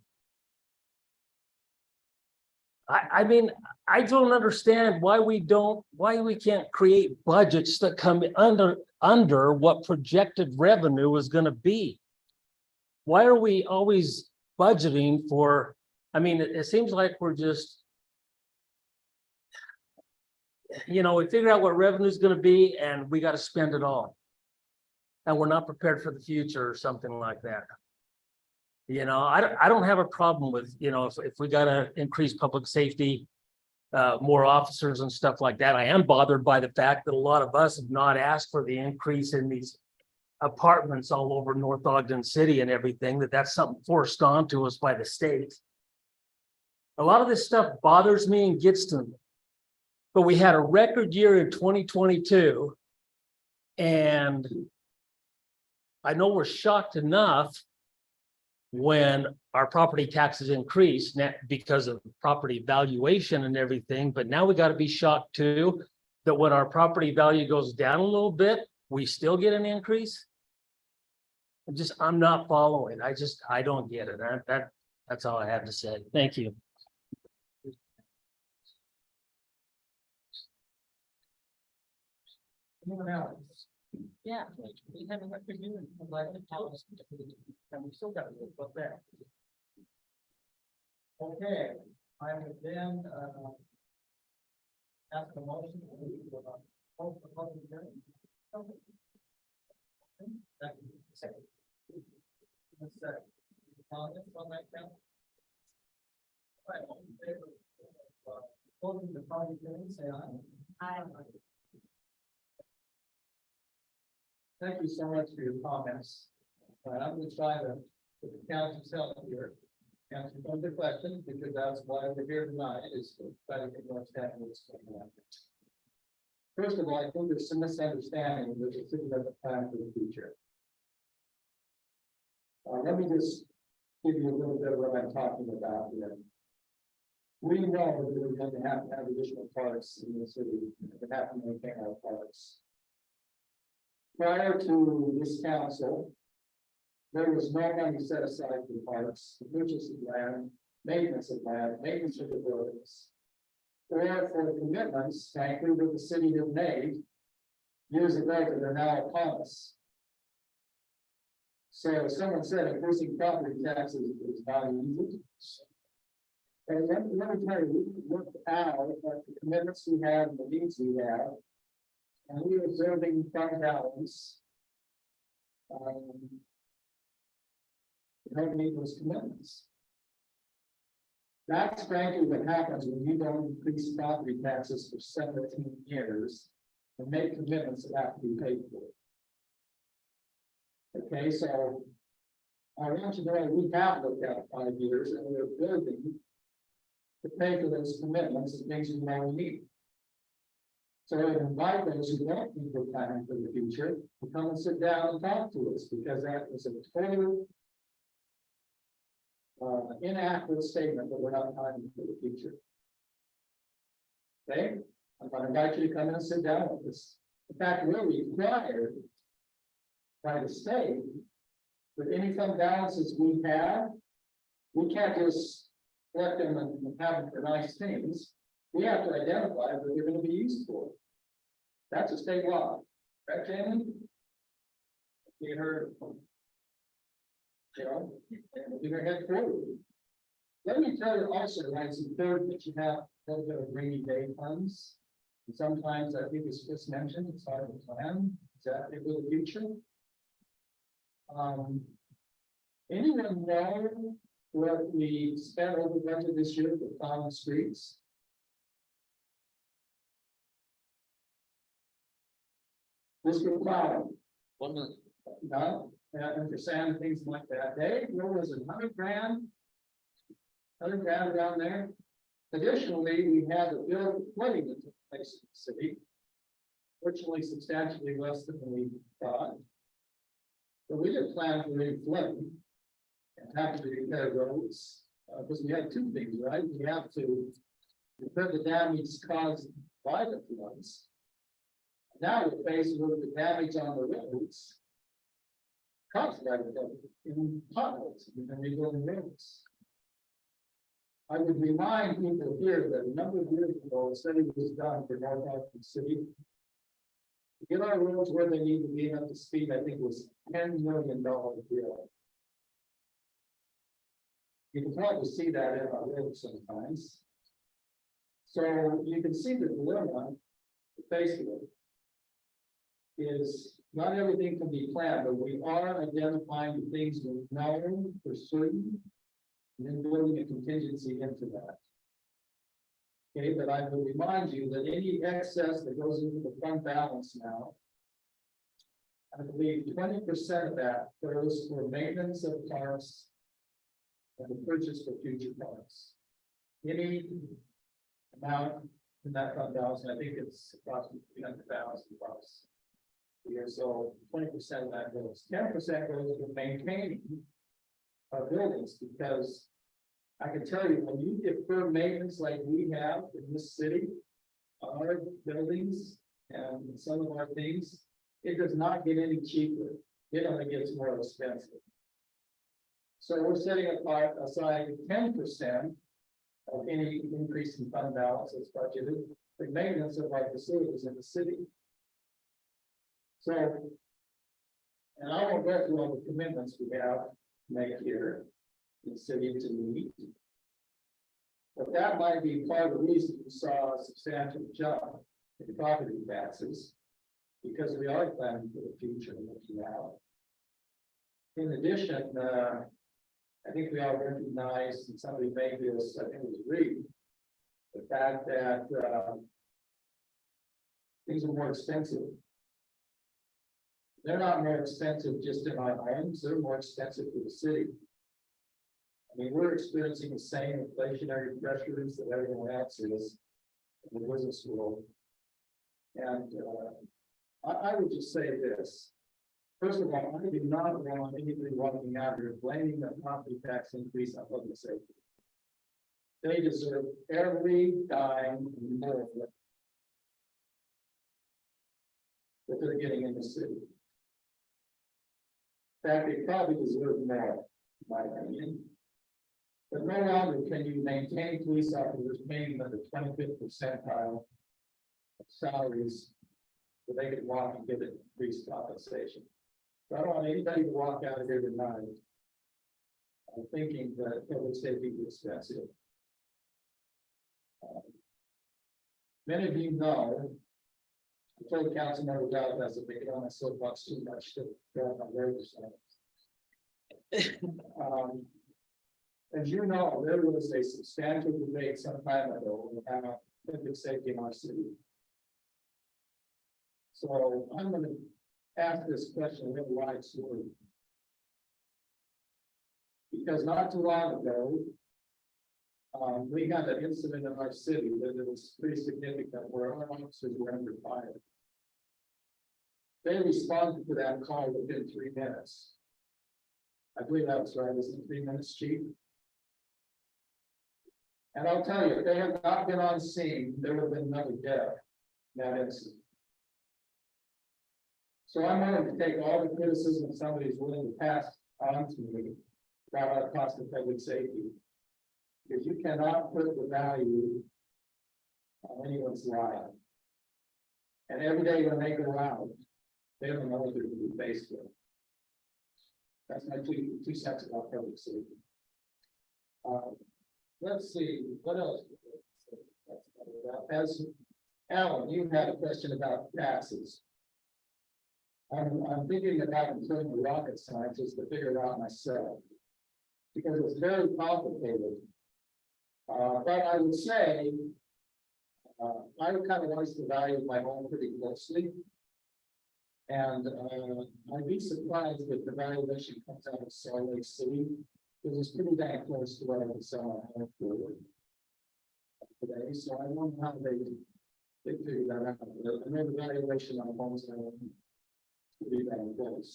I mean, I don't understand why we can't create budgets that come under what projected revenue is going to be. Why are we always budgeting for, I mean, it seems like we're just, we figure out what revenue is going to be and we got to spend it all. And we're not prepared for the future or something like that. I don't have a problem with, if we got to increase public safety, more officers and stuff like that. I am bothered by the fact that a lot of us have not asked for the increase in these apartments all over North Ogden City and everything, that's something forced onto us by the state. A lot of this stuff bothers me and gets to me. But we had a record year in 2022. And I know we're shocked enough when our property taxes increase because of property valuation and everything, but now we got to be shocked too that when our property value goes down a little bit, we still get an increase? I'm not following. I don't get it. That's all I have to say. Thank you. Anyone else? Yeah. We haven't got to do it. And we still got to look there. Okay, I would then, ask a motion. To hold the public hearing. Second. Let's say, comments on that count? Right, all in favor of, holding the public hearing, say aye. Aye. Thank you so much for your comments. I'm going to try to put the council's help here. Answer some of the questions, because that's why we're here tonight, is to try to get more staff what's going on. First of all, I think there's some misunderstanding that the city doesn't plan for the future. Let me just give you a little bit of what I'm talking about here. We know that we're going to have additional parks in the city, we have to maintain our parks. Prior to this council, there was no money set aside for parks, purchase of land, maintenance of the buildings. Or for the commitments, frankly, that the city had made years ago that are now upon us. So someone said increasing property taxes is not easy. And let me tell you, we looked out at the commitments we have and the needs we have. And we are observing fund balance. Don't meet those commitments. That's frankly what happens when you don't increase property taxes for 17 years and make commitments that have to be paid for. Okay, so I want you to know we have looked at 5 years and we're building to pay for those commitments and things we know we need. So I invite those who don't think we're planning for the future to come and sit down and talk to us, because that is a total inaccurate statement that we're not planning for the future. Okay, I'm going to invite you to come in and sit down with us. In fact, we're required by the state that any fund balances we have, we can't just let them and have them for nice things. We have to identify what they're going to be used for. That's a state law, right, Jamie? You heard. You know, we're going to head forward. Let me tell you also, why it's important that you have a little bit of rainy day funds. And sometimes I think it's just mentioned, it's part of the plan, exactly for the future. Anyone know what we spent over budget this year for common streets? Mr. Cloud. 1 million. No, and for sand, things like that. Dave, what was it, 100 grand? 100 grand around there. Additionally, we had a bill of flooding that took place in the city. Fortunately, substantially less than we thought. But we didn't plan for any flooding. And have to repair roads, because we have two things, right? We have to repair the damage caused by the floods. Now we're faced with the damage on the roads caused by the flood in potholes and rebuilding roads. I would remind people here that a number of years ago, a study was done for Northampton City. To get our roads where they need to be up to speed, I think it was $10 million deal. You can probably see that in our roads sometimes. So you can see the dilemma, the face of it, is not everything can be planned, but we are identifying the things we know for certain, and then building a contingency into that. Okay, but I will remind you that any excess that goes into the fund balance now, I believe 20% of that goes for maintenance of parks and the purchase for future parks. Any amount in that fund balance, I think it's approximately $300,000. Here, so 20% of that goes, 10% goes to maintaining our buildings, because I can tell you, when you defer maintenance like we have in this city, our buildings and some of our things, it does not get any cheaper. It only gets more expensive. So we're setting aside 10% of any increase in fund balance that's budgeted for maintenance of our facilities in the city. So, and I won't go through all the commitments we have to make here in the city to meet. But that might be part of the reason you saw a substantial jump in property taxes, because we are planning for the future and looking out. In addition, I think we all recognize, and somebody made this, I think it was Reed, the fact that things are more expensive. They're not more expensive just in our homes, they're more expensive for the city. I mean, we're experiencing the same inflationary pressures that everyone else is in the business world. And I would just say this. First of all, I do not want anybody walking out here blaming the property tax increase on public safety. They deserve every dime and more that they're getting in the city. In fact, they probably deserve more, in my opinion. But no longer can you maintain police officers paying them the 25th percentile of salaries so they could walk and get increased compensation. So I don't want anybody to walk out of here tonight thinking that public safety is expensive. Many of you know, I told council member Valdez that they get on my soapbox too much to go on their percent. As you know, there was a substantial debate some time ago about public safety in our city. So I'm going to ask this question a little wide sword. Because not too long ago, we had an incident in our city that it was pretty significant where our officers were under fire. They responded to that call within 3 minutes. I believe that was right, was it 3 minutes, Chief? And I'll tell you, if they had not been on scene, there would have been another death in that incident. So I'm willing to take all the criticism somebody's willing to pass on to me about our cost of public safety. Because you cannot put the value on anyone's life. And every day when they go out, they don't know what they're going to be faced with. That's my two cents about public safety. Let's see, what else? As Alan, you had a question about taxes. I'm thinking about employing a rocket scientist to figure it out myself, because it's very complicated. But I would say, I would kind of watch the value of my home pretty closely. And I'd be surprised if the valuation comes out of Salt Lake City, because it's pretty dang close to what I would sell my home for today. So I don't know how they figure that out. I know the valuation on homes pretty dang close.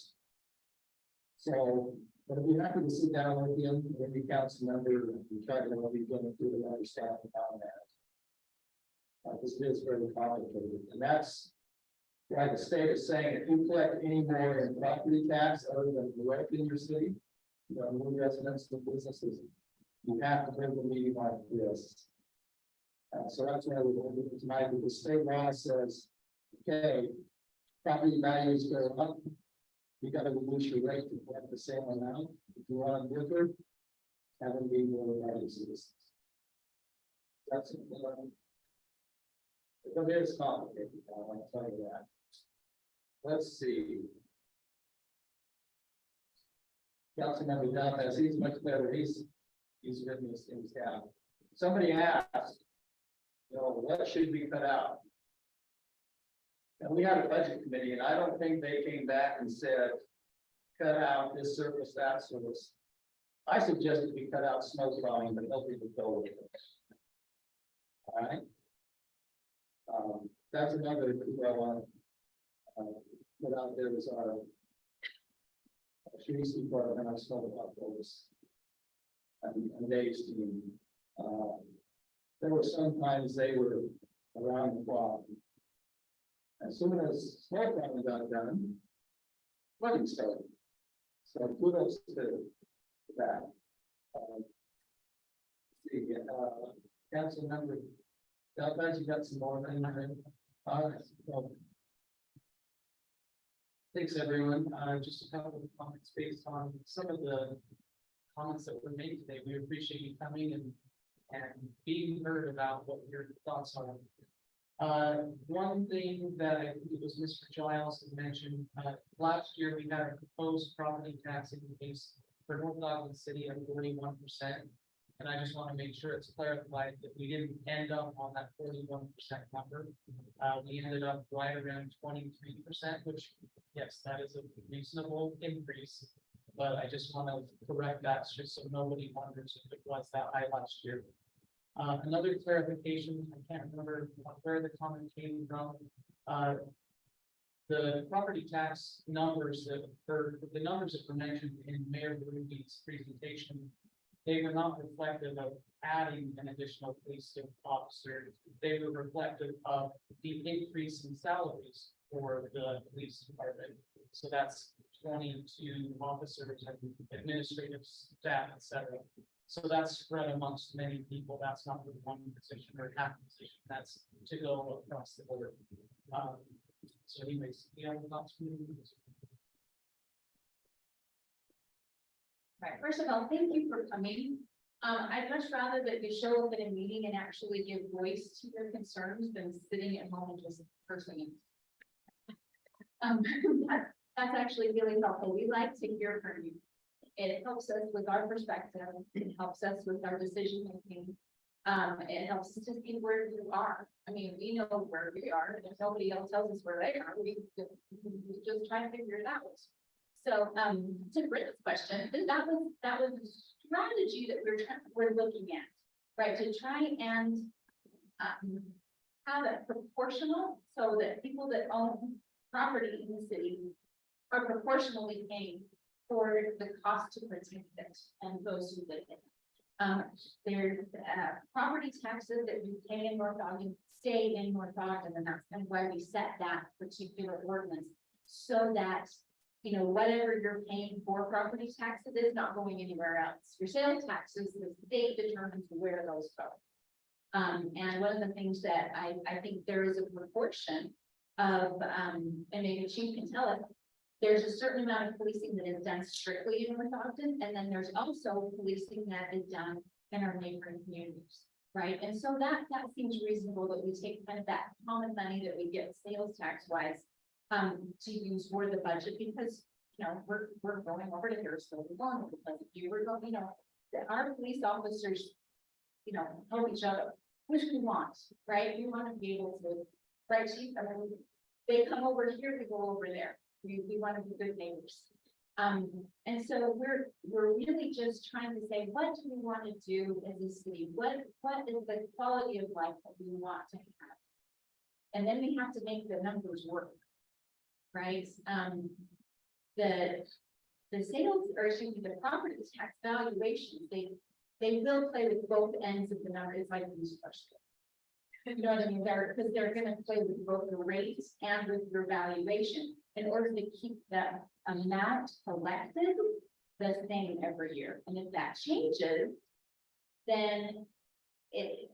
So, but I'd be happy to sit down with him, maybe council member, and try to what he's going through to understand about that. This is very complicated, and that's why the state is saying if you collect any more in property tax other than direct in your city, you know, new residents and businesses, you have to bring the meeting like this. So that's why we're going to do it tonight, because the state law says, okay, property values go up, you got to reduce your rate to collect the same amount. If you want to differ, have them be more values. That's it. But it is complicated, I'll tell you that. Let's see. Councilmember Valdez, he's much better. He's written these things down. Somebody asked, you know, what should be cut out? And we had a budget committee, and I don't think they came back and said, cut out this service, that service. I suggested we cut out snow plowing, but nobody would go with it. All right. That's another clue I want to put out there is our police department. I spoke about those and Dave's team. There were sometimes they were around the clock. As soon as Snowtown got done, flooding started. So kudos to that. Council member, you got some more things, right? All right, well, thanks, everyone. Just a couple of comments based on some of the comments that were made today. We appreciate you coming and being heard about what your thoughts are. One thing that I think it was Mr. Giles had mentioned, last year we had a proposed property tax increase for North Ogden City of 41%. And I just want to make sure it's clarified that we didn't end up on that 41% number. We ended up right around 23%, which, yes, that is a reasonable increase. But I just want to correct that just so nobody wonders if it was that high last year. Another clarification, I can't remember where the comment came from. The property tax numbers that were mentioned in Mayor Ruby's presentation, they were not reflective of adding an additional police officer. They were reflective of the increase in salaries for the police department. So that's 22 officers and administrative staff, etc. So that's spread amongst many people. That's not with one position or half position. That's to go across the board. So anyways, you have thoughts from you? Right, first of all, thank you for coming. I'd much rather that you show up at a meeting and actually give voice to your concerns than sitting at home and just cursing. That's actually really helpful. We like to hear from you. It helps us with our perspective. It helps us with our decision making. It helps us to see where you are. I mean, we know where we are, and if nobody else tells us where they are, we just try to figure it out. So, to Britt's question, that was a strategy that we're looking at, right? To try and have it proportional so that people that own property in the city are proportionally paying for the cost to protect it and those who live in it. There's property taxes that we pay in North Ogden stay in North Ogden, and that's kind of why we set that particular ordinance so that, you know, whatever you're paying for property taxes is not going anywhere else. Your sales taxes, the state determines where those go. And one of the things that I think there is a proportion of, and maybe the chief can tell us, there's a certain amount of policing that is done strictly in North Ogden, and then there's also policing that is done in our neighboring communities, right? And so that seems reasonable that we take kind of that common money that we get sales tax wise to use for the budget, because you know we're going over to Harrisville, we're going over to Pleasant View, we're going, you know, our police officers, you know, help each other, which we want, right? We want to be able to, right, chief? I mean, they come over here, we go over there. We want to be good neighbors. And so we're really just trying to say, what do we want to do as a city? What is the quality of life that we want to have? And then we have to make the numbers work, right? The sales, or excuse me, the property tax valuations, they will play with both ends of the number. It's like a used car store. You know what I mean? Because they're going to play with both the rates and with your valuation in order to keep that amount collected the same every year. And if that changes, then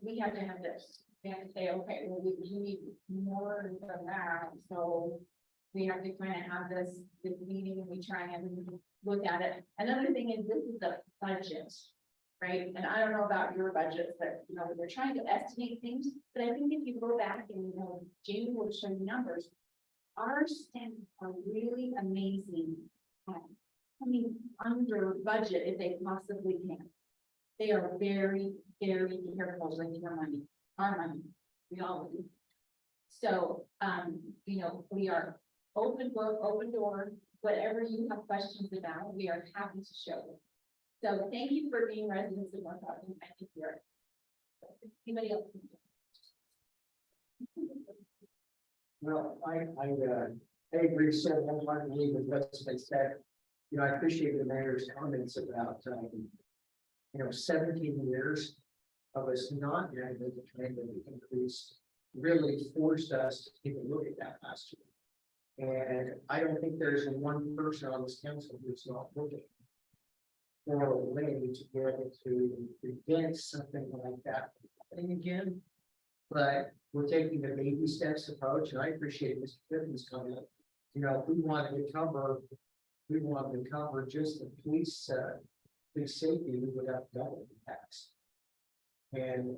we have to have this. We have to say, okay, well, we need more than that. So we have to kind of have this meeting and we try and look at it. Another thing is this is the budget. Right, and I don't know about your budget, but you know, we're trying to estimate things, but I think if you go back and you know, Jamie will show you numbers, our staff are really amazing at coming under budget if they possibly can. They are very, very careful with your money, our money, we all do. So, you know, we are open book, open door, whatever you have questions about, we are happy to show you. So thank you for being residents of North Ogden. I think you're. Anybody else? Well, I agree so wholeheartedly with what's been said. You know, I appreciate the mayor's comments about, you know, 17 years of us not having the trend of increase really forced us to take a look at that last year. And I don't think there's one person on this council who's not looking for a way to be able to prevent something like that happening again. But we're taking a baby steps approach, and I appreciate Mr. Tiffany's comment. You know, if we want to cover just the police safety, we would have to double the tax. And,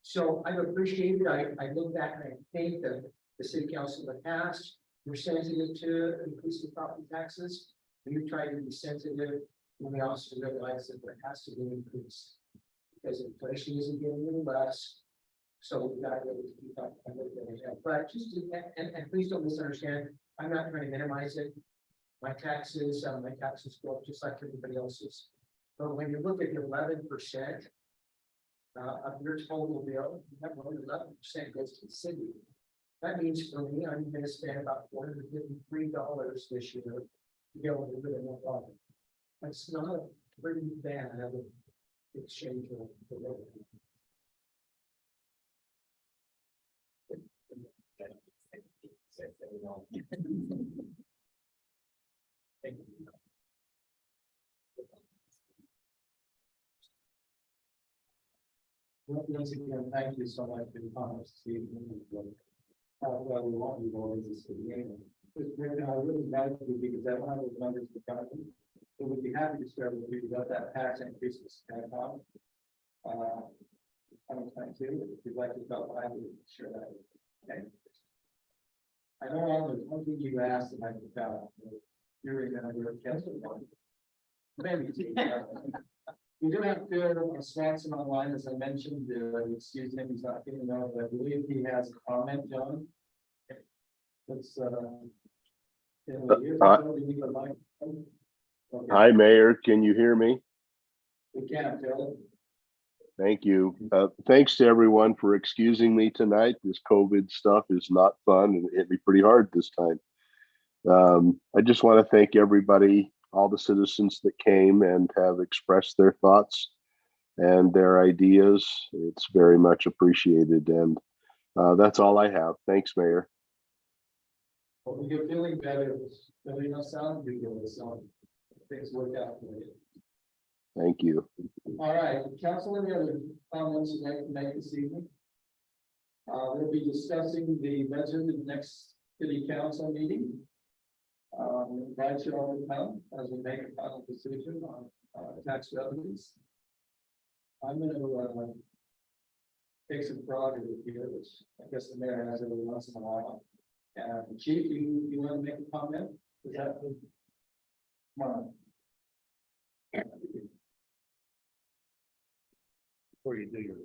so I appreciate it. I look back and I think that the city council in the past, we're sensitive to increasing property taxes. We try to be sensitive when we also realize that there has to be an increase. Because inflation isn't getting any less. So we've got to be able to keep up. But just, and please don't misunderstand, I'm not trying to minimize it. My taxes go up just like everybody else's. But when you look at the 11%, of your total bill, that 11% goes to the city. That means for me, I'm going to spend about $453 this year to be able to live in that water. That's not a pretty bad exchange rate for living. Thank you. Once again, thank you so much for the comments, Steve. Well, we want you all as a city. I really value you because that one of those members of the company. So we'd be happy to share with you about that tax increase. 2022, if you'd like to go, I would share that. Okay. I know there's one thing you asked and I forgot. You remember Kessler one. Maybe. We do have Phil Swanson online, as I mentioned, excuse him, he's not feeling well, but I believe he has a comment, John. Let's, Hi, Mayor. Can you hear me? We can, Phil. Thank you. Thanks to everyone for excusing me tonight. This COVID stuff is not fun and it hit me pretty hard this time. I just want to thank everybody, all the citizens that came and have expressed their thoughts and their ideas. It's very much appreciated. And that's all I have. Thanks, Mayor. Well, when you're feeling better, feeling no sound, you give us some things work out for you. Thank you. All right, council, any other comments you'd like to make this evening? We'll be discussing the budget in the next city council meeting. Invite you all to come as we make a final decision on tax revenues. I'm going to take some prerogative here, which I guess the mayor has every once in a while. Chief, you want to make a comment? Is that come on? Before you do your,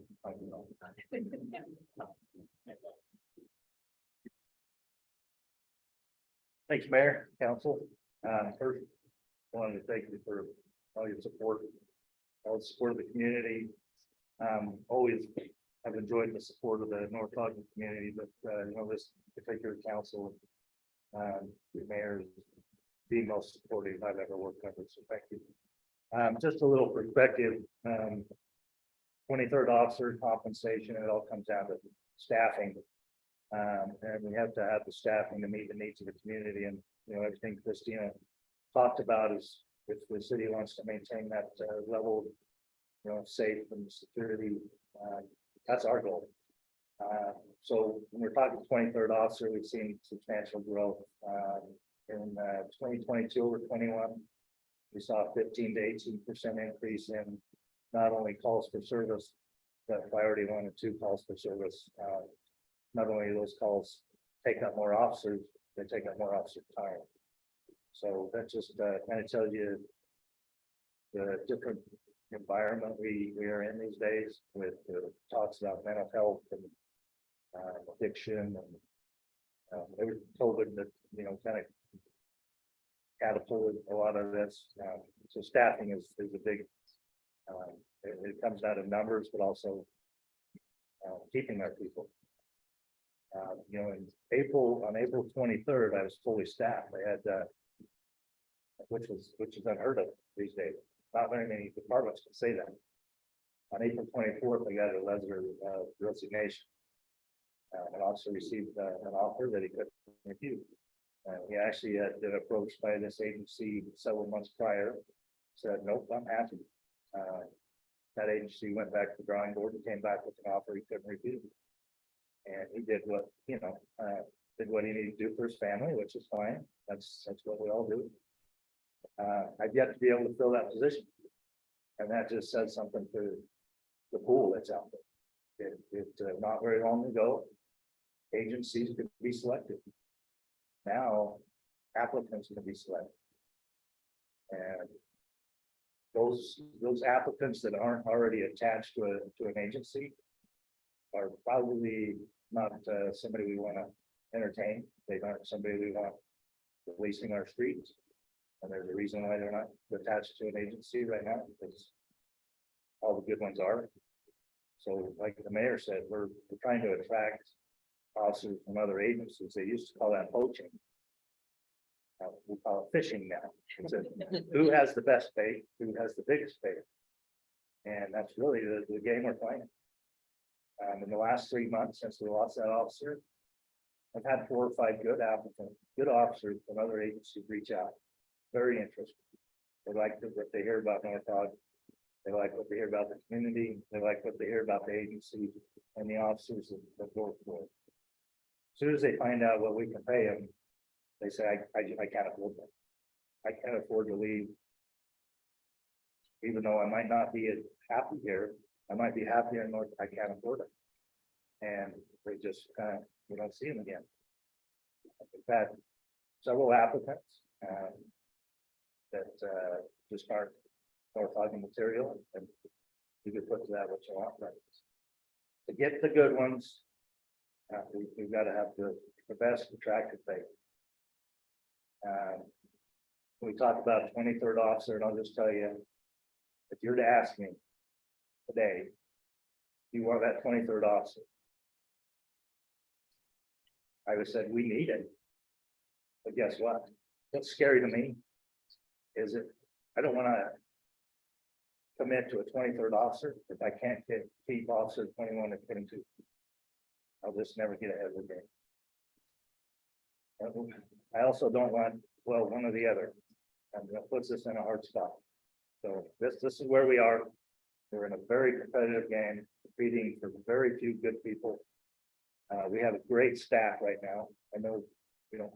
Thanks, Mayor, Council. First, wanted to thank you for all your support, all the support of the community. Always have enjoyed the support of the North Ogden community, but you know, this particular council, the mayor is the most supportive I've ever worked under. So thank you. Just a little perspective. 23rd officer compensation, it all comes down to staffing. And we have to have the staffing to meet the needs of the community. And, you know, everything Christina talked about is if the city wants to maintain that level, you know, safe and security, that's our goal. So when we're talking 23rd officer, we've seen substantial growth. In 2022 over 21, we saw a 15 to 18% increase in not only calls for service, but priority 1 and 2 calls for service. Not only do those calls take up more officers, they take up more officer time. So that just kind of tells you the different environment we are in these days with talks about mental health and addiction and every COVID that, you know, kind of catapulted a lot of this. So staffing is a big, it comes out of numbers, but also keeping our people. You know, on April 23rd, I was fully staffed. I had, which is unheard of these days. Not very many departments can say that. On April 24th, I got a letter of resignation. An officer received an offer that he couldn't refuse. He actually had been approached by this agency several months prior, said, nope, I'm happy. That agency went back to the drawing board and came back with an offer he couldn't refuse. And he did what, did what he needed to do for his family, which is fine. That's what we all do. I've yet to be able to fill that position. And that just says something to the pool that's out there. Not very long ago, agencies could be selected. Now, applicants can be selected. And those applicants that aren't already attached to an agency are probably not somebody we want to entertain. They aren't somebody we want policing our streets. And there's a reason why they're not attached to an agency right now, because all the good ones are. So like the mayor said, we're trying to attract officers from other agencies. They used to call that poaching. We call it fishing now. It's who has the best bait, who has the biggest bait. And that's really the game we're playing. In the last 3 months since we lost that officer, I've had 4 or 5 good applicants, good officers from other agencies reach out. Very interested. They like what they hear about North Ogden. They like what they hear about the community. They like what they hear about the agency and the officers that work for it. As soon as they find out what we can pay them, they say, I can't afford that. I can't afford to leave. Even though I might not be as happy here, I might be happier in North, I can't afford it. And they just we don't see them again. We've had several applicants that just aren't North Ogden material, and you could put to that what you want, but to get the good ones, we've got to have the best attractive bait. We talked about 23rd officer, and I'll just tell you, if you're to ask me today, you are that 23rd officer, I would have said we need it. But guess what? What's scary to me is it, I don't want to commit to a 23rd officer if I can't keep officer 21 and 22. I'll just never get ahead of the game. I also don't want, well, one or the other, and that puts us in a hard spot. So this is where we are. We're in a very competitive game, competing for very few good people. We have a great staff right now. I know,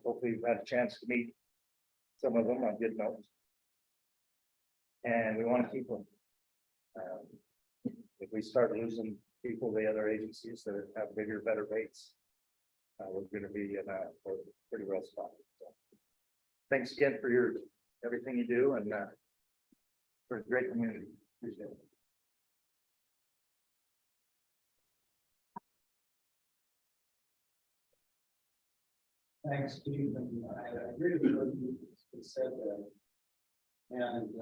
hopefully you've had a chance to meet some of them on good notes. And we want to keep them. If we start losing people, the other agencies that have bigger, better rates, we're going to be in a pretty rough spot. So, thanks again for everything you do, and for a great community. Appreciate it. Thanks, Steve, and I agree with what you said there. And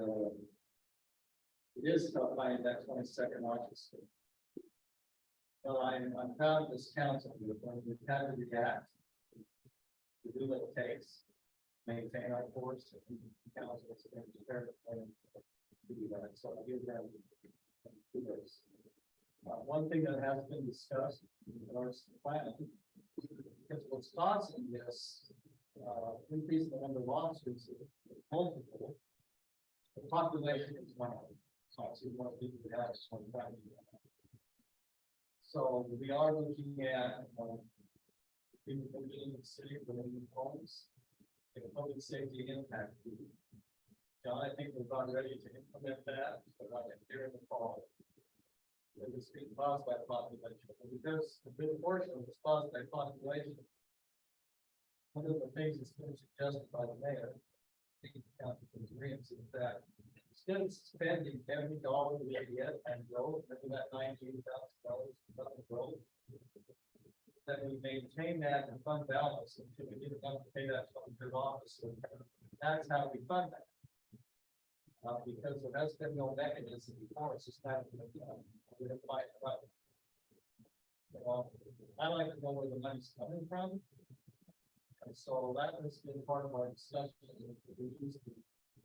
it is tough finding that 22nd officer. But I'm proud of this council. We've had to react to do what it takes, maintain our force, and council is going to prepare the plan to do that. So I'll give them kudos. One thing that has been discussed in regards to the plan, because what's causing this increase in the number of officers is multiple. The population is one of them. So I see more people that have 25. So we are looking at people living in the city, living in homes, and public safety impact. John, I think we're about ready to implement that, but I can hear in the fall. It is being caused by population, because a good portion of it's caused by population. One of the things that's been suggested by the mayor, is that instead of spending every dollar we get and go, remember that $19,000 growth, that we maintain that in fund balance until we get enough to pay that third officer. That's how we fund that. Because there has been no mechanism before, it's just not going to be done. We don't find it right. I like to know where the money's coming from. And so that has been part of our discussion. We use the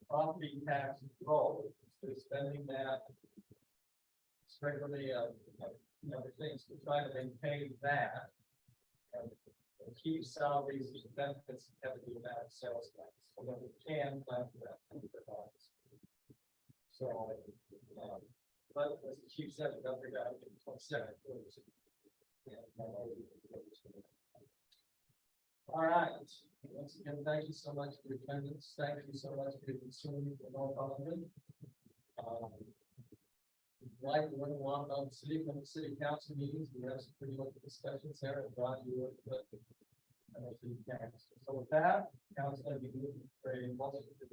property tax control, so spending that regularly, things to try to maintain that. and keep salaries and benefits have to be about sales tax, so that we can plan for that. So, but as the chief said, we got to figure out 27. All right, once again, thank you so much for your attendance, thank you so much for your concern for North Hollywood. Like, we're going to walk on city council meetings, we have some pretty open discussions there, and brought you with the. So with that, council, I be moving for a motion to